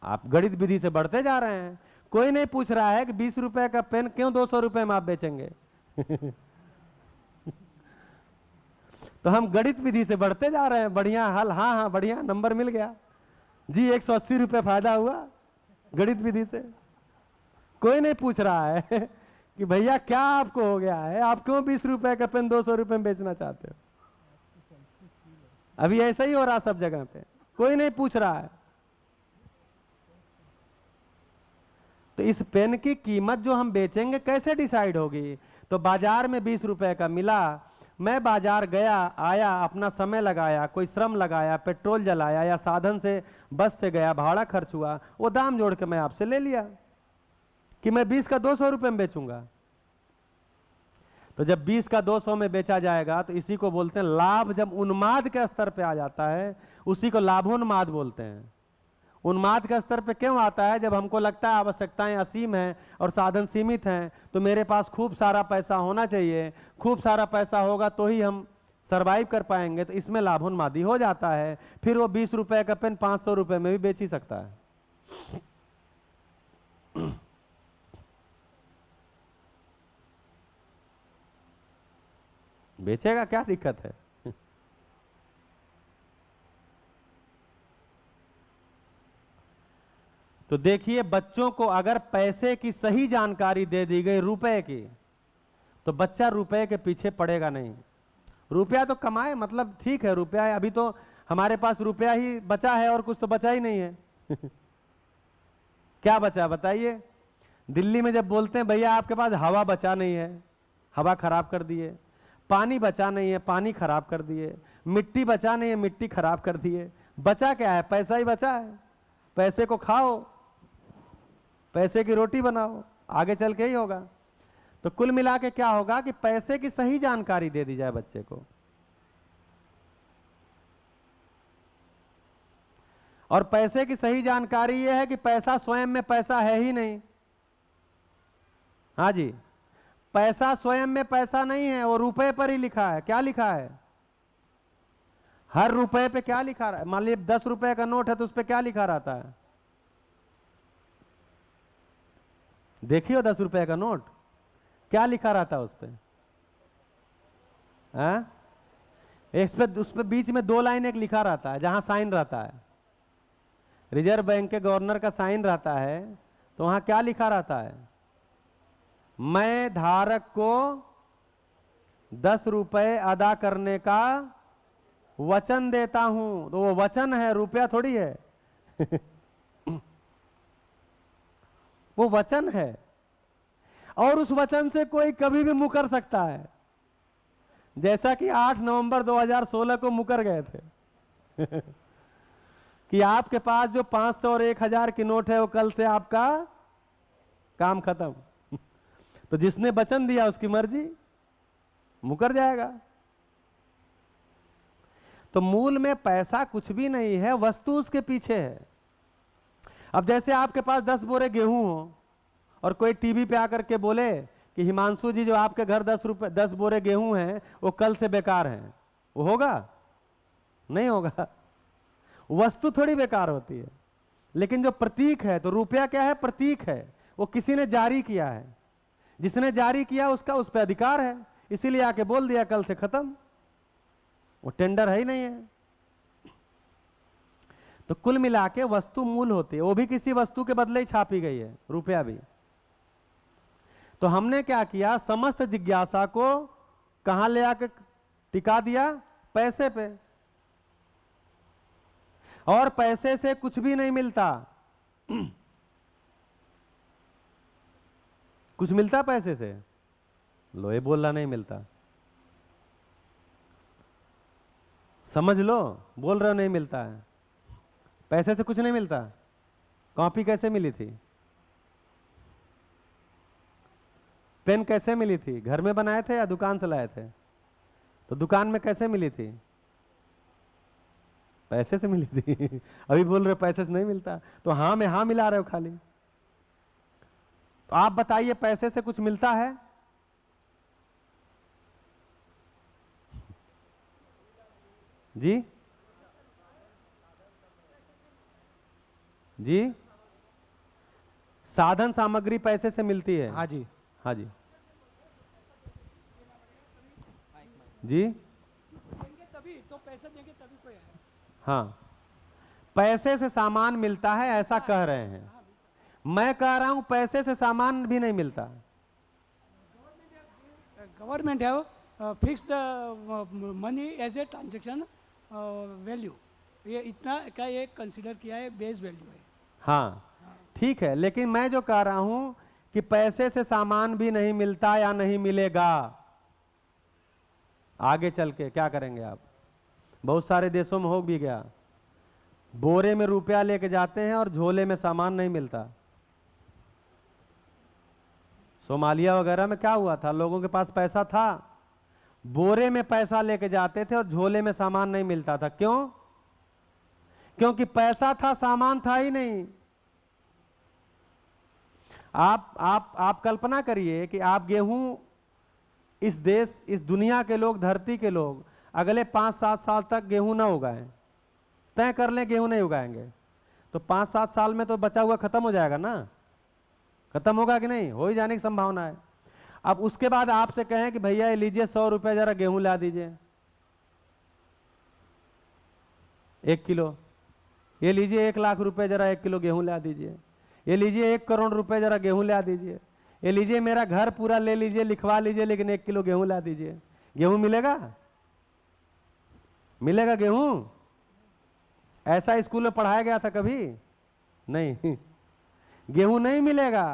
S2: आप गणित विधि से बढ़ते जा रहे हैं। कोई नहीं पूछ रहा है कि 20 रुपए का पेन क्यों 200 रुपए में आप बेचेंगे। तो हम गणित विधि से बढ़ते जा रहे हैं। बढ़िया हल, हाँ हाँ बढ़िया, नंबर मिल गया जी। 180 रुपए फायदा हुआ गणित विधि से। कोई नहीं पूछ रहा है कि भैया क्या आपको हो गया है, आप क्यों 20 रुपए का पेन 200 रुपए में बेचना चाहते हो। अभी ऐसा ही हो रहा सब जगह पे, कोई नहीं पूछ रहा है। तो इस पेन की कीमत जो हम बेचेंगे कैसे डिसाइड होगी? तो बाजार में 20 रुपए का मिला, मैं बाजार गया, आया, अपना समय लगाया, कोई श्रम लगाया, पेट्रोल जलाया या साधन से बस से गया, भाड़ा खर्च हुआ, वो दाम जोड़ के मैं आपसे ले लिया कि मैं 20 का 200 रुपए में बेचूंगा। तो जब 20 का 200 में बेचा जाएगा तो इसी को बोलते हैं लाभ। जब उन्माद के स्तर पे आ जाता है उसी को लाभोन्माद बोलते हैं। उन्माद के स्तर पे क्यों आता है? जब हमको लगता है आवश्यकताएं असीम हैं और साधन सीमित हैं, तो मेरे पास खूब सारा पैसा होना चाहिए, खूब सारा पैसा होगा तो ही हम सरवाइव कर पाएंगे तो इसमें लाभोन्मादी हो जाता है। फिर वो 20 रुपए का पेन 500 रुपए में भी बेच ही सकता है। बेचेगा, क्या दिक्कत है? तो देखिए, बच्चों को अगर पैसे की सही जानकारी दे दी गई रुपए की, तो बच्चा रुपए के पीछे पड़ेगा नहीं। रुपया तो कमाए, मतलब ठीक है, रुपया है, अभी तो हमारे पास रुपया ही बचा है और कुछ तो बचा ही नहीं है। क्या बचा बताइए? दिल्ली में जब बोलते हैं भैया आपके पास हवा बचा नहीं है, हवा खराब कर दिए, पानी बचा नहीं है, पानी खराब कर दिए, मिट्टी बचा नहीं है, मिट्टी खराब कर दिए, बचा क्या है? पैसा ही बचा है। पैसे को खाओ, पैसे की रोटी बनाओ, आगे चल के ही होगा। तो कुल मिला के क्या होगा कि पैसे की सही जानकारी दे दी जाए बच्चे को। और पैसे की सही जानकारी यह है कि पैसा स्वयं में पैसा है ही नहीं। हाँ जी, पैसा स्वयं में पैसा नहीं है, वो रुपए पर ही लिखा है। क्या लिखा है? हर रुपए पे क्या लिखा है? मान लीजिए 10 रुपए का नोट है तो उस पर क्या लिखा रहता है? देखिए 10 रुपए का नोट क्या लिखा रहता है उस पे? उस पे बीच में 2 लाइन एक लिखा रहता है, जहां साइन रहता है, रिजर्व बैंक के गवर्नर का साइन रहता है, तो वहां क्या लिखा रहता है? मैं धारक को 10 रुपए अदा करने का वचन देता हूं। तो वो वचन है, रुपया थोड़ी है। वो वचन है, और उस वचन से कोई कभी भी मुकर सकता है, जैसा कि 8 नवंबर 2016 को मुकर गए थे। कि आपके पास जो 500 और 1000 की नोट है वो कल से आपका काम खत्म। तो जिसने वचन दिया उसकी मर्जी, मुकर जाएगा। तो मूल में पैसा कुछ भी नहीं है, वस्तु उसके पीछे है। अब जैसे आपके पास 10 बोरे गेहूं हो और कोई टीवी पे आकर के बोले कि हिमांशु जी जो आपके घर 10 बोरे गेहूं हैं वो कल से बेकार हैं, वो होगा? नहीं होगा। वस्तु थोड़ी बेकार होती है। लेकिन जो प्रतीक है, तो रुपया क्या है? प्रतीक है। वो किसी ने जारी किया है, जिसने जारी किया उसका उस पर अधिकार है, इसीलिए आके बोल दिया कल से खत्म। वो टेंडर है ही नहीं है। तो कुल मिला के वस्तु मूल होती है, वो भी किसी वस्तु के बदले ही छापी गई है, रुपया भी। तो हमने क्या किया? समस्त जिज्ञासा को कहां ले आके टिका दिया? पैसे पे। और पैसे से कुछ भी नहीं मिलता। कुछ मिलता पैसे से? लोहे बोलना नहीं मिलता। समझ लो, बोल रहे हो नहीं मिलता है। पैसे से कुछ नहीं मिलता। कॉपी कैसे मिली थी? पेन कैसे मिली थी? घर में बनाए थे या दुकान से लाए थे? तो दुकान में कैसे मिली थी? पैसे से मिली थी। अभी बोल रहे पैसे से नहीं मिलता, तो हाँ में हाँ मिला रहे हो खाली। तो आप बताइए, पैसे से कुछ मिलता है? जी जी, साधन सामग्री पैसे से मिलती है।
S1: हाँ जी,
S2: हाँ जी जी,
S4: तभी तो पैसे देंगे तभी कोई है।
S2: हाँ, पैसे से सामान मिलता है ऐसा कह रहे हैं। मैं कह रहा हूं पैसे से सामान भी नहीं मिलता।
S4: Government have fix the money as a transaction value, ये इतना का ये कंसिडर किया है, बेस वैल्यू है।
S2: हाँ ठीक है, लेकिन मैं जो कह रहा हूं कि पैसे से सामान भी नहीं मिलता या नहीं मिलेगा। आगे चल के क्या करेंगे आप? बहुत सारे देशों में हो भी गया, बोरे में रुपया लेके जाते हैं और झोले में सामान नहीं मिलता। सोमालिया वगैरह में क्या हुआ था? लोगों के पास पैसा था, बोरे में पैसा लेके जाते थे और झोले में सामान नहीं मिलता था। क्यों? क्योंकि पैसा था, सामान था ही नहीं। आप कल्पना करिए कि आप गेहूं, इस देश, इस दुनिया के लोग, धरती के लोग अगले 5-7 साल तक गेहूं ना उगाएं, तय कर लें गेहूं नहीं उगाएंगे, तो 5-7 साल में तो बचा हुआ खत्म हो जाएगा ना, खत्म होगा कि नहीं, हो ही जाने की संभावना है। अब उसके बाद आपसे कहें कि भैया ये लीजिए 100 रुपये जरा गेहूं ला दीजिए 1 किलो, ये लीजिए 1 लाख रुपए जरा 1 किलो गेहूं ला दीजिए, ये लीजिए 1 करोड़ रुपए जरा गेहूं ला दीजिए, ये लीजिए मेरा घर पूरा ले लीजिए, लिखवा लीजिए, लेकिन 1 किलो गेहूं ला दीजिए। गेहूं मिलेगा? मिलेगा गेहूं? ऐसा स्कूल में पढ़ाया गया था कभी? नहीं, गेहूं नहीं मिलेगा।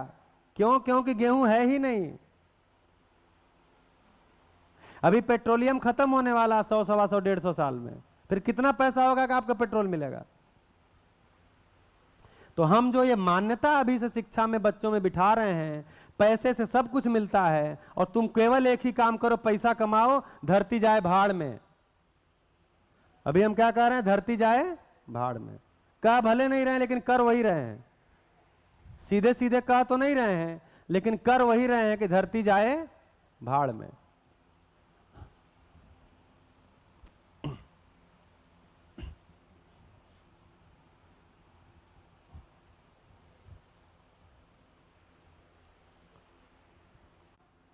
S2: क्यों? क्योंकि गेहूं है ही नहीं। अभी पेट्रोलियम खत्म होने वाला 100, 125, 150 साल में, फिर कितना पैसा होगा कि आपका पेट्रोल मिलेगा? तो हम जो ये मान्यता अभी से शिक्षा में बच्चों में बिठा रहे हैं, पैसे से सब कुछ मिलता है और तुम केवल एक ही काम करो, पैसा कमाओ, धरती जाए भाड़ में। अभी हम क्या कह रहे हैं? धरती जाए भाड़ में। कह भले नहीं रहे लेकिन कर वही रहे हैं, सीधे सीधे कह तो नहीं रहे हैं लेकिन कर वही रहे हैं कि धरती जाए भाड़ में।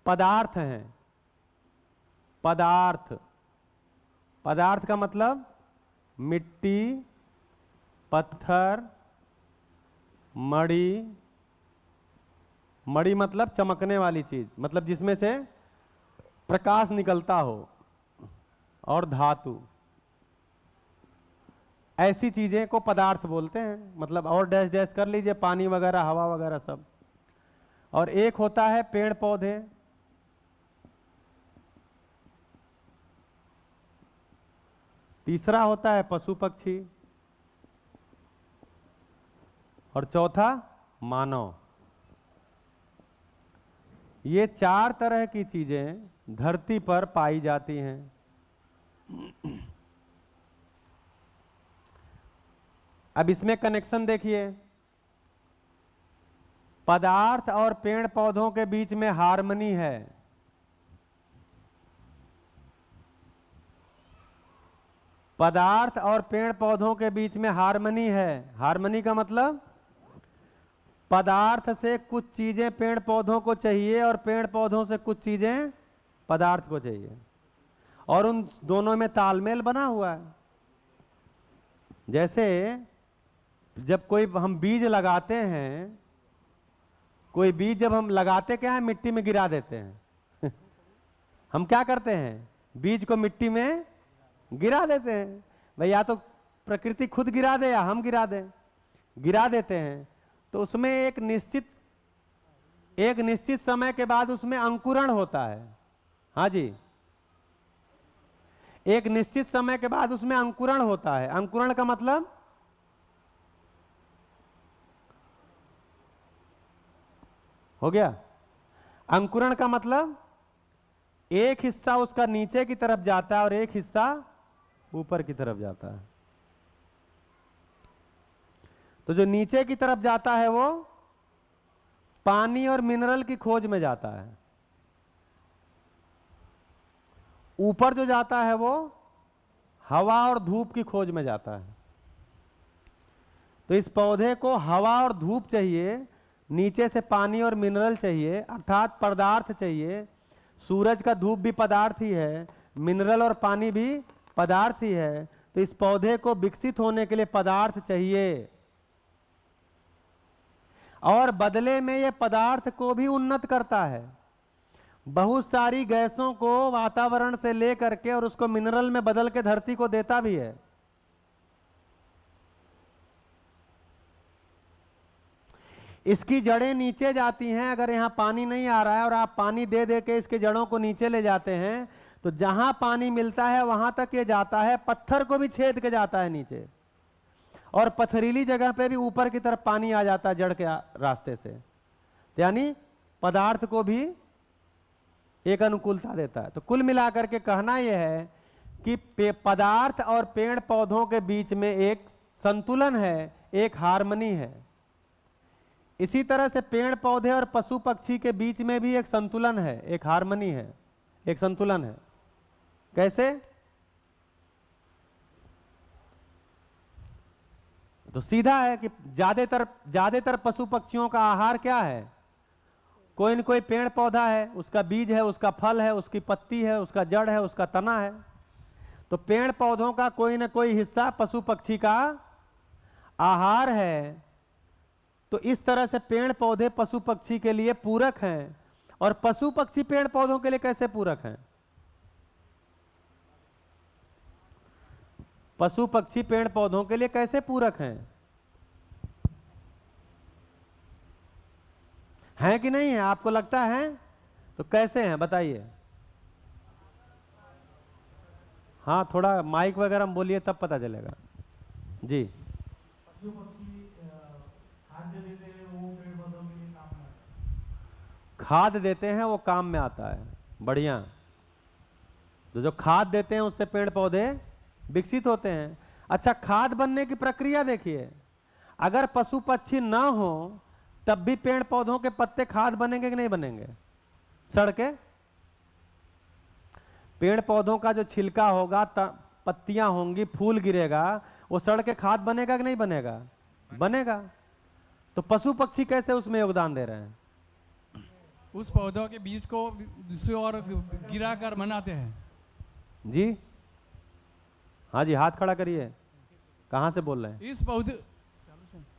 S2: पदार्थ हैं, पदार्थ, पदार्थ का मतलब मिट्टी, पत्थर, मड़ी, मड़ी मतलब चमकने वाली चीज, मतलब जिसमें से प्रकाश निकलता हो, और धातु, ऐसी चीजें को पदार्थ बोलते हैं। मतलब और डैश डैश कर लीजिए, पानी वगैरह, हवा वगैरह सब। और एक होता है पेड़ पौधे, तीसरा होता है पशु पक्षी, और चौथा मानव। ये 4 तरह की चीजें धरती पर पाई जाती हैं। अब इसमें कनेक्शन देखिए, पदार्थ और पेड़ पौधों के बीच में हार्मनी है। पदार्थ और पेड़ पौधों के बीच में हार्मनी है। हार्मनी का मतलब पदार्थ से कुछ चीजें पेड़ पौधों को चाहिए और पेड़ पौधों से कुछ चीजें पदार्थ को चाहिए, और उन दोनों में तालमेल बना हुआ है। जैसे जब कोई हम बीज लगाते हैं, कोई बीज जब हम लगाते क्या है, मिट्टी में गिरा देते हैं। हम क्या करते हैं? बीज को मिट्टी में गिरा देते हैं। भाई या तो प्रकृति खुद गिरा दे या हम गिरा दें, गिरा देते हैं। तो उसमें एक निश्चित समय के बाद उसमें अंकुरण होता है। हाँ जी, एक निश्चित समय के बाद उसमें अंकुरण होता है। अंकुरण का मतलब हो गया। अंकुरण का मतलब एक हिस्सा उसका नीचे की तरफ जाता है और एक हिस्सा ऊपर की तरफ जाता है। तो जो नीचे की तरफ जाता है वो पानी और मिनरल की खोज में जाता है, ऊपर जो जाता है वो हवा और धूप की खोज में जाता है। तो इस पौधे को हवा और धूप चाहिए, नीचे से पानी और मिनरल चाहिए, अर्थात पदार्थ चाहिए। सूरज का धूप भी पदार्थ ही है, मिनरल और पानी भी पदार्थ ही है। तो इस पौधे को विकसित होने के लिए पदार्थ चाहिए, और बदले में यह पदार्थ को भी उन्नत करता है। बहुत सारी गैसों को वातावरण से लेकर के और उसको मिनरल में बदल के धरती को देता भी है। इसकी जड़ें नीचे जाती हैं। अगर यहाँ पानी नहीं आ रहा है और आप पानी दे दे के इसके जड़ों को नीचे ले जाते हैं, तो जहां पानी मिलता है वहां तक ये जाता है, पत्थर को भी छेद के जाता है नीचे, और पथरीली जगह पे भी ऊपर की तरफ पानी आ जाता है जड़ के रास्ते से। यानी पदार्थ को भी एक अनुकूलता देता है। तो कुल मिलाकर के कहना यह है कि पदार्थ और पेड़ पौधों के बीच में एक संतुलन है, एक हार्मनी है। इसी तरह से पेड़ पौधे और पशु पक्षी के बीच में भी एक संतुलन है, एक हार्मनी है, एक संतुलन है। कैसे? तो सीधा है कि ज्यादातर पशु पक्षियों का आहार क्या है? कोई न कोई पेड़ पौधा है, उसका बीज है, उसका फल है, उसकी पत्ती है, उसका जड़ है, उसका तना है। तो पेड़ पौधों का कोई न कोई हिस्सा पशु पक्षी का आहार है। तो इस तरह से पेड़ पौधे पशु पक्षी के लिए पूरक हैं। और पशु पक्षी पेड़ पौधों के लिए कैसे पूरक हैं? पशु पक्षी पेड़ पौधों के लिए कैसे पूरक हैं? हैं कि नहीं है? आपको लगता है? तो कैसे हैं बताइए। हाँ, थोड़ा माइक वगैरह में बोलिए तब पता चलेगा जी।
S4: पशु पक्षी खाद्य देते हैं, वो पेड़ पौधों के लिए काम में आता है।
S2: खाद देते हैं वो काम में आता है, बढ़िया। तो जो खाद देते हैं उससे पेड़ पौधे विकसित होते हैं। अच्छा, खाद बनने की प्रक्रिया देखिए। अगर पशु पक्षी ना हो तब भी पेड़ पौधों के पत्ते खाद बनेंगे कि नहीं बनेंगे? सड़ के पेड़ पौधों का जो छिलका होगा, पत्तियां होंगी, फूल गिरेगा, वो सड़ के खाद बनेगा कि नहीं बनेगा? बनेगा। तो पशु पक्षी कैसे उसमें योगदान दे रहे हैं?
S6: उस पौधों के बीज को दूसरी ओर गिरा कर बनाते हैं
S2: जी। हाँ जी, हाथ खड़ा करिए। कहाँ से बोल रहे हैं?
S6: इस पौधे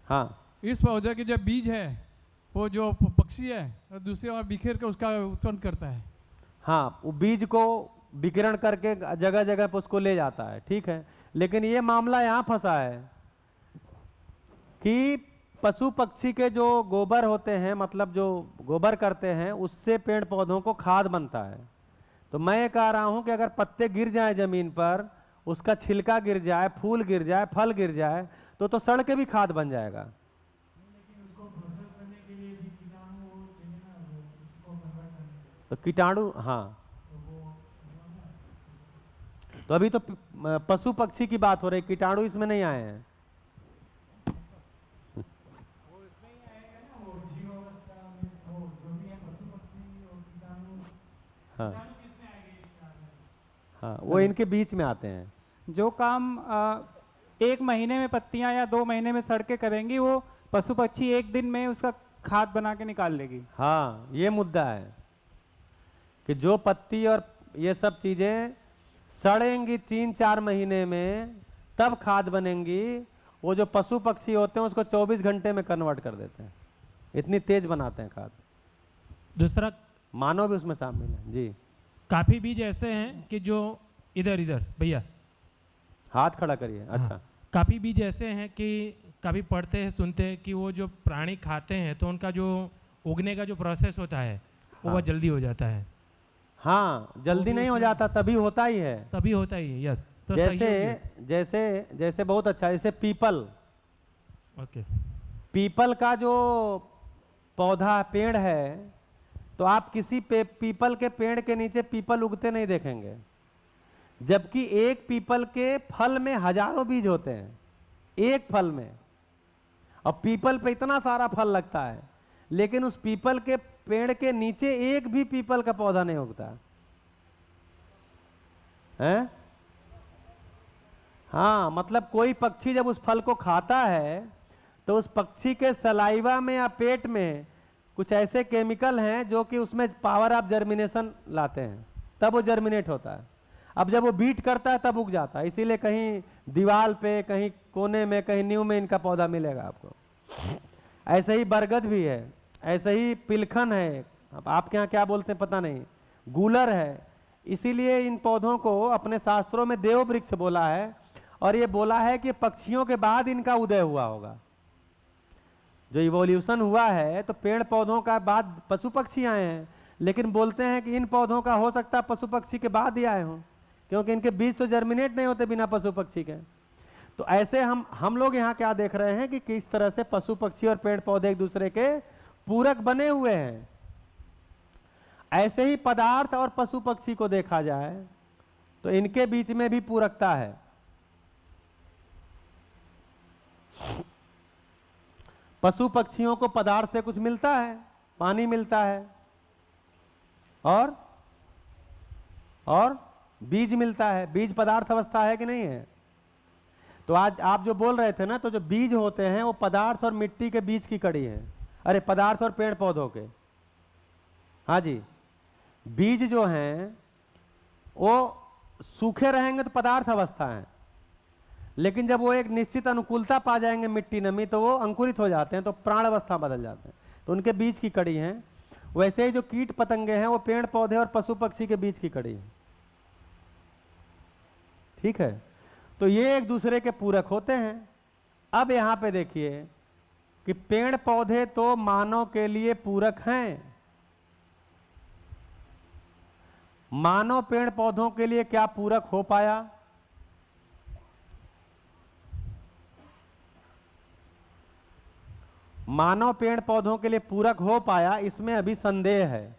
S2: हाँ,
S6: इस पौधे के जो बीज है वो जो पक्षी है दूसरी ओर बिखेर कर उसका उत्पन्न करता है।
S2: हाँ, वो बीज को विकिरण करके जगह जगह पर उसको ले जाता है, ठीक है। लेकिन ये मामला यहाँ फंसा है कि पशु पक्षी के जो गोबर होते हैं, मतलब जो गोबर करते हैं, उससे पेड़ पौधों को खाद बनता है। तो मैं ये कह रहा हूँ कि अगर पत्ते गिर जाए जमीन पर, उसका छिलका गिर जाए, फूल गिर जाए, फल गिर जाए, तो सड़ के भी खाद बन जाएगा।
S4: लेकिन उसको प्रोसेस करने के लिए भी कीटाणु वो चाहिए ना, वो उसको कन्वर्ट करने के लिए।
S2: तो कीटाणु, हाँ, तो अभी तो पशु पक्षी की बात हो रही, कीटाणु इसमें नहीं आए हैं।
S4: वो इसमें ही आएगा ना, वो जीवावस्था में वो जो भी है पशु पक्षी और कीटाणु।
S2: हाँ
S4: कीटाणु किसमें आएंगे इस काम में?
S2: हाँ, वो इनके बीच में आते हैं।
S1: जो काम 1 महीने में पत्तियां या 2 महीने में सड़ के करेंगी, वो पशु पक्षी 1 दिन में उसका खाद बना के निकाल लेगी।
S2: हाँ, ये मुद्दा है कि जो पत्ती और ये सब चीजें सड़ेंगी 3-4 महीने में, तब खाद बनेंगी। वो जो पशु पक्षी होते हैं उसको 24 घंटे में कन्वर्ट कर देते हैं, इतनी तेज बनाते हैं खाद।
S7: दूसरा,
S2: मानव भी उसमें शामिल है जी।
S7: काफी बीज ऐसे हैं कि जो इधर भैया
S2: हाथ खड़ा करिए। अच्छा,
S7: हाँ, काफी बीज ऐसे हैं कि कभी पढ़ते हैं, सुनते हैं कि वो जो प्राणी खाते हैं तो उनका जो उगने का जो प्रोसेस होता है वो बहुत जल्दी हो जाता है।
S2: हाँ, जल्दी नहीं हो जाता, तभी होता ही है।
S7: तभी होता ही है, यस। तो
S2: जैसे बहुत अच्छा, जैसे पीपल,
S7: ओके,
S2: पीपल का जो पौधा पेड़ है, तो आप किसी पीपल के पेड़ के नीचे पीपल उगते नहीं देखेंगे, जबकि एक पीपल के फल में हजारों बीज होते हैं, एक फल में। और पीपल पे इतना सारा फल लगता है, लेकिन उस पीपल के पेड़ के नीचे एक भी पीपल का पौधा नहीं उगता है। हाँ, मतलब कोई पक्षी जब उस फल को खाता है तो उस पक्षी के सलाइवा में या पेट में कुछ ऐसे केमिकल हैं जो कि उसमें पावर ऑफ जर्मिनेशन लाते हैं, तब वो जर्मिनेट होता है। अब जब वो बीट करता है तब उग जाता है। इसीलिए कहीं दीवार पे, कहीं कोने में, कहीं नींव में इनका पौधा मिलेगा आपको। ऐसे ही बरगद भी है, ऐसे ही पिलखन है, अब आपके यहाँ क्या बोलते हैं पता नहीं, गूलर है। इसीलिए इन पौधों को अपने शास्त्रों में देव वृक्ष बोला है, और ये बोला है कि पक्षियों के बाद इनका उदय हुआ होगा। जो इवोल्यूशन हुआ है तो पेड़ पौधों का बाद पशु पक्षी आए हैं, लेकिन बोलते हैं कि इन पौधों का हो सकता है पशु पक्षी के बाद ही आए हों, क्योंकि इनके बीज तो जर्मिनेट नहीं होते बिना पशु पक्षी के। तो ऐसे हम लोग यहाँ क्या देख रहे हैं कि किस तरह से पशु पक्षी और पेड़ पौधे एक दूसरे के पूरक बने हुए हैं। ऐसे ही पदार्थ और पशु पक्षी को देखा जाए तो इनके बीच में भी पूरकता है। पशु पक्षियों को पदार्थ से कुछ मिलता है, पानी मिलता है, और बीज मिलता है। बीज पदार्थ अवस्था है कि नहीं है? तो आज आप जो बोल रहे थे ना, तो जो बीज होते हैं वो पदार्थ और मिट्टी के बीच की कड़ी है। अरे पदार्थ और पेड़ पौधों के, हाँ जी, बीज जो हैं वो सूखे रहेंगे तो पदार्थ अवस्था है, लेकिन जब वो एक निश्चित अनुकूलता पा जाएंगे मिट्टी नमी, तो वो अंकुरित हो जाते हैं, तो प्राण अवस्था बदल जाते हैं, तो उनके बीच की कड़ी है। वैसे ही जो कीट पतंगे हैं वो पेड़ पौधे और पशु पक्षी के बीच की कड़ी है। ठीक है, तो ये एक दूसरे के पूरक होते हैं। अब यहां पे देखिए कि पेड़ पौधे तो मानव के लिए पूरक हैं। मानव पेड़ पौधों के लिए क्या पूरक हो पाया? मानव पेड़ पौधों के लिए पूरक हो पाया, इसमें अभी संदेह है,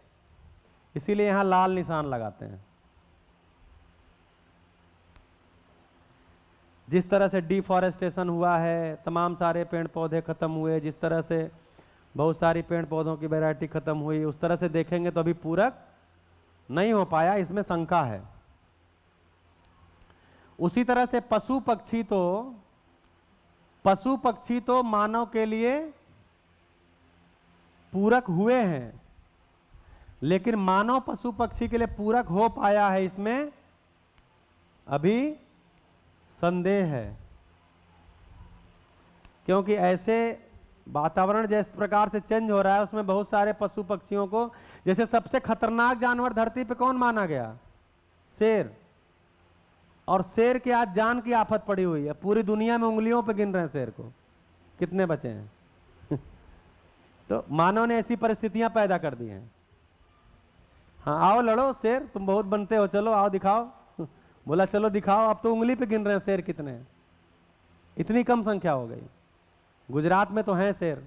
S2: इसीलिए यहां लाल निशान लगाते हैं। जिस तरह से डिफॉरेस्टेशन हुआ है, तमाम सारे पेड़ पौधे खत्म हुए, जिस तरह से बहुत सारी पेड़ पौधों की वैरायटी खत्म हुई, उस तरह से देखेंगे तो अभी पूरक नहीं हो पाया, इसमें शंका है। उसी तरह से पशु पक्षी तो मानव के लिए पूरक हुए हैं, लेकिन मानव पशु पक्षी के लिए पूरक हो पाया है, इसमें अभी संदेह है। क्योंकि ऐसे वातावरण जिस प्रकार से चेंज हो रहा है, उसमें बहुत सारे पशु पक्षियों को, जैसे सबसे खतरनाक जानवर धरती पे कौन माना गया? शेर। और शेर की आज जान की आफत पड़ी हुई है, पूरी दुनिया में उंगलियों पे गिन रहे हैं शेर को, कितने बचे हैं। तो मानव ने ऐसी परिस्थितियां पैदा कर दी हैं। हाँ आओ लड़ो शेर, तुम बहुत बनते हो, चलो आओ दिखाओ। बोला चलो दिखाओ, अब तो उंगली पे गिन रहे हैं शेर कितने हैं, इतनी कम संख्या हो गई। गुजरात में तो हैं शेर।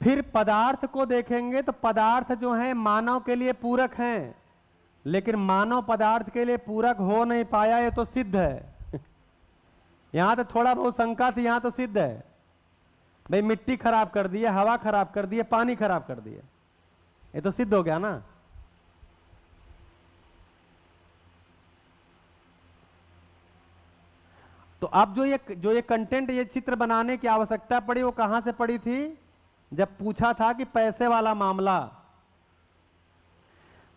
S2: फिर पदार्थ को देखेंगे तो पदार्थ जो हैं मानव के लिए पूरक हैं, लेकिन मानव पदार्थ के लिए पूरक हो नहीं पाया, ये तो सिद्ध है। यहां तो थोड़ा बहुत शंका थी, यहां तो सिद्ध है। भाई मिट्टी खराब कर दी है, हवा खराब कर दी है, पानी खराब कर दिया, ये तो सिद्ध हो गया ना। तो अब जो ये कंटेंट, ये चित्र बनाने की आवश्यकता पड़ी, वो कहां से पड़ी थी? जब पूछा था कि पैसे वाला मामला,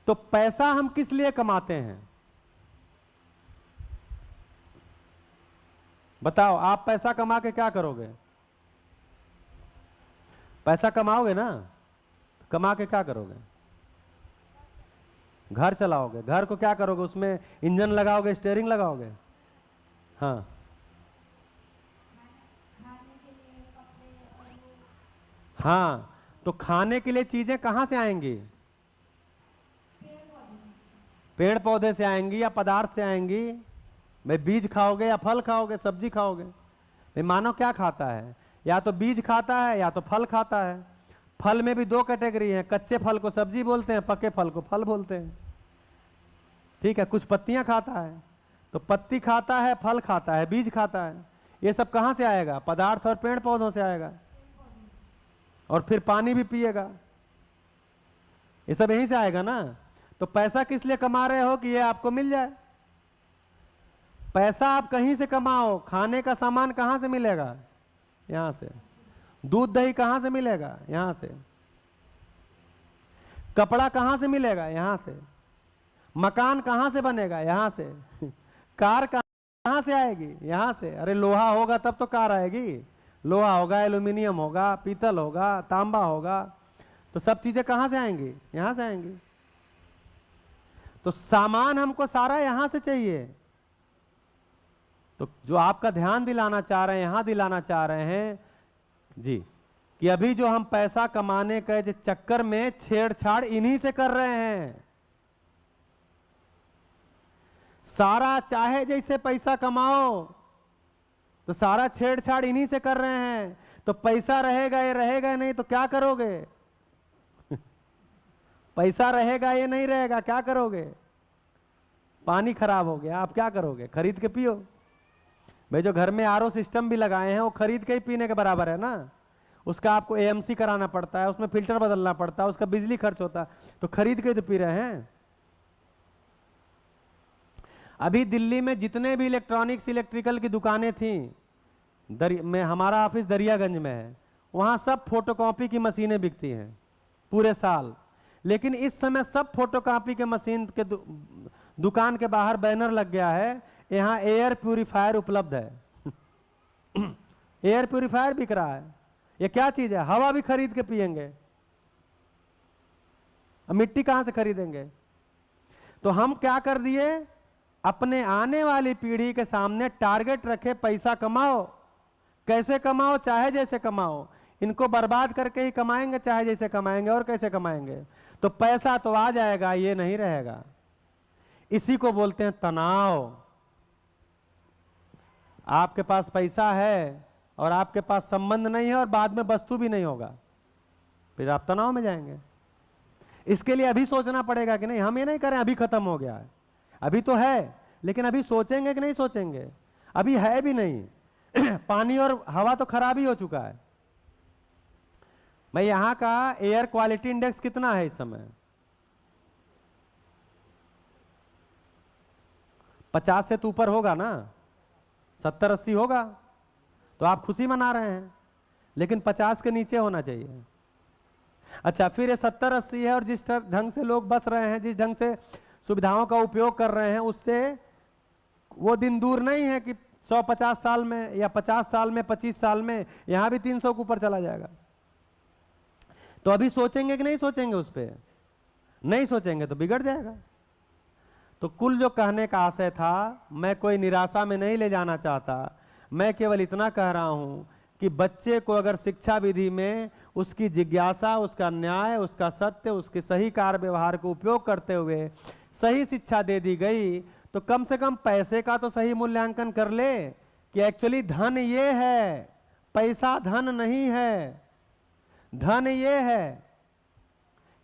S2: तो पैसा हम किस लिए कमाते हैं? बताओ, आप पैसा कमा के क्या करोगे? पैसा कमाओगे ना, कमा के क्या करोगे? घर चलाओगे। घर को क्या करोगे? उसमें इंजन लगाओगे, स्टीयरिंग लगाओगे। हाँ, हाँ, तो खाने के लिए चीजें कहां से आएंगी? पेड़ पौधे से आएंगी या पदार्थ से आएंगी? भाई बीज खाओगे या फल खाओगे, सब्जी खाओगे? भाई मानव क्या खाता है? या तो बीज खाता है या तो फल खाता है। फल में भी दो कैटेगरी है, कच्चे फल को सब्जी बोलते हैं, पके फल को फल बोलते हैं। ठीक है, कुछ पत्तियां खाता है, तो पत्ती खाता है, फल खाता है, बीज खाता है। ये सब कहां से आएगा? पदार्थ और पेड़ पौधों से आएगा। और फिर पानी भी पिएगा, ये सब यहीं से आएगा ना। तो पैसा किस लिए कमा रहे हो? कि ये आपको मिल जाए। पैसा आप कहीं से कमाओ, खाने का सामान कहां से मिलेगा? यहां से। दूध दही कहां से मिलेगा? यहां से। कपड़ा कहां से मिलेगा? यहां से। मकान कहां से बनेगा? यहां से। कार कहां से आएगी? यहां से। अरे लोहा होगा तब तो कार आएगी। लोहा होगा, एल्यूमिनियम होगा, पीतल होगा, तांबा होगा, तो सब चीजें कहां से आएंगी? यहां से आएंगी। तो सामान हमको सारा यहां से चाहिए। तो जो आपका ध्यान दिलाना चाह रहे हैं, यहां दिलाना चाह रहे हैं जी, कि अभी जो हम पैसा कमाने के चक्कर में छेड़छाड़ इन्हीं से कर रहे हैं। सारा चाहे जैसे पैसा कमाओ, तो सारा छेड़छाड़ इन्हीं से कर रहे हैं। तो पैसा रहेगा ये रहेगा नहीं तो क्या करोगे? पैसा रहेगा ये नहीं रहेगा, क्या करोगे? पानी खराब हो गया, आप क्या करोगे? खरीद के पियो। भाई जो घर में आरओ सिस्टम भी लगाए हैं, वो खरीद के ही पीने के बराबर है ना। उसका आपको एएमसी कराना पड़ता है, उसमें फिल्टर बदलना पड़ता है, उसका बिजली खर्च होता है, तो खरीद के तो पी रहे हैं। अभी दिल्ली में जितने भी इलेक्ट्रॉनिक्स इलेक्ट्रिकल की दुकानें थी, में हमारा ऑफिस दरियागंज में है, वहाँ सब फोटोकॉपी की मशीनें बिकती हैं पूरे साल। लेकिन इस समय सब फोटोकॉपी के मशीन के दुकान के बाहर बैनर लग गया है, यहाँ एयर प्यूरिफायर उपलब्ध है। एयर प्यूरिफायर बिक रहा है। ये क्या चीज है? हवा भी खरीद के पिएंगे, अब मिट्टी कहां से खरीदेंगे? तो हम क्या कर दिए, अपने आने वाली पीढ़ी के सामने टारगेट रखे, पैसा कमाओ, कैसे कमाओ, चाहे जैसे कमाओ, इनको बर्बाद करके ही कमाएंगे, चाहे जैसे कमाएंगे और कैसे कमाएंगे। तो पैसा तो आ जाएगा, ये नहीं रहेगा। इसी को बोलते हैं तनाव। आपके पास पैसा है और आपके पास संबंध नहीं है और बाद में वस्तु भी नहीं होगा, फिर आप तनाव में जाएंगे। इसके लिए अभी सोचना पड़ेगा कि नहीं, हम ये नहीं करें अभी खत्म हो गया है, अभी तो है, लेकिन अभी सोचेंगे कि नहीं सोचेंगे? अभी है भी नहीं। पानी और हवा तो खराब ही हो चुका है। भाई यहां का एयर क्वालिटी इंडेक्स कितना है इस समय? 50 से तो ऊपर होगा ना, 70-80 होगा, तो आप खुशी मना रहे हैं, लेकिन 50 के नीचे होना चाहिए। अच्छा, फिर ये 70-80 है और जिस ढंग से लोग बस रहे हैं, जिस ढंग से सुविधाओं का उपयोग कर रहे हैं, उससे वो दिन दूर नहीं है कि 150 साल में या 50 साल में, 25 साल में यहां भी 300 के ऊपर चला जाएगा। तो अभी सोचेंगे कि नहीं सोचेंगे? उस पर नहीं सोचेंगे तो बिगड़ जाएगा। तो कुल जो कहने का आशय था, मैं कोई निराशा में नहीं ले जाना चाहता, मैं केवल इतना कह रहा हूं कि बच्चे को अगर शिक्षा विधि में उसकी जिज्ञासा, उसका न्याय, उसका सत्य, उसके सही कार्य व्यवहार को उपयोग करते हुए सही शिक्षा दे दी गई, तो कम से कम पैसे का तो सही मूल्यांकन कर ले कि एक्चुअली धन ये है, पैसा धन नहीं है, धन ये है,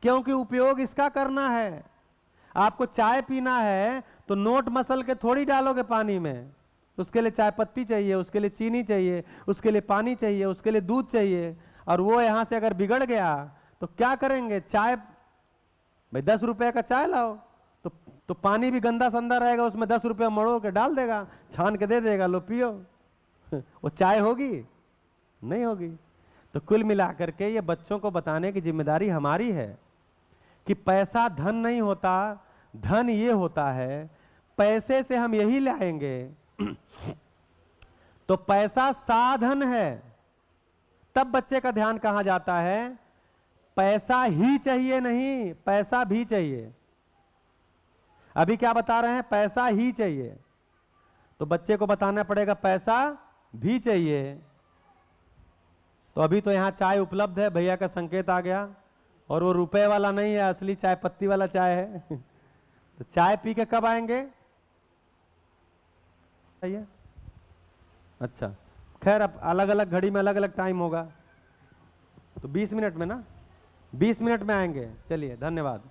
S2: क्योंकि उपयोग इसका करना है। आपको चाय पीना है तो नोट मसल के थोड़ी डालोगे पानी में, उसके लिए चाय पत्ती चाहिए, उसके लिए चीनी चाहिए, उसके लिए पानी चाहिए, उसके लिए दूध चाहिए। और वो यहां से अगर बिगड़ गया तो क्या करेंगे? चाय, भाई 10 रुपए का चाय लाओ, तो पानी भी गंदा संदा रहेगा, उसमें 10 रुपया मड़ो के डाल देगा, छान के दे देगा, लो पियो। वो चाय होगी? नहीं होगी। तो कुल मिलाकर के ये बच्चों को बताने की जिम्मेदारी हमारी है कि पैसा धन नहीं होता, धन ये होता है, पैसे से हम यही लाएंगे। तो पैसा साधन है। तब बच्चे का ध्यान कहां जाता है? पैसा ही चाहिए नहीं, पैसा भी चाहिए। अभी क्या बता रहे हैं? पैसा ही चाहिए। तो बच्चे को बताना पड़ेगा पैसा भी चाहिए। तो अभी तो यहां चाय उपलब्ध है, भैया का संकेत आ गया, और वो रुपए वाला नहीं है, असली चाय पत्ती वाला चाय है। तो चाय पी के कब आएंगे? अच्छा, खैर अब अलग अलग घड़ी में अलग अलग टाइम होगा, तो 20 मिनट में ना, 20 मिनट में आएंगे। चलिए, धन्यवाद।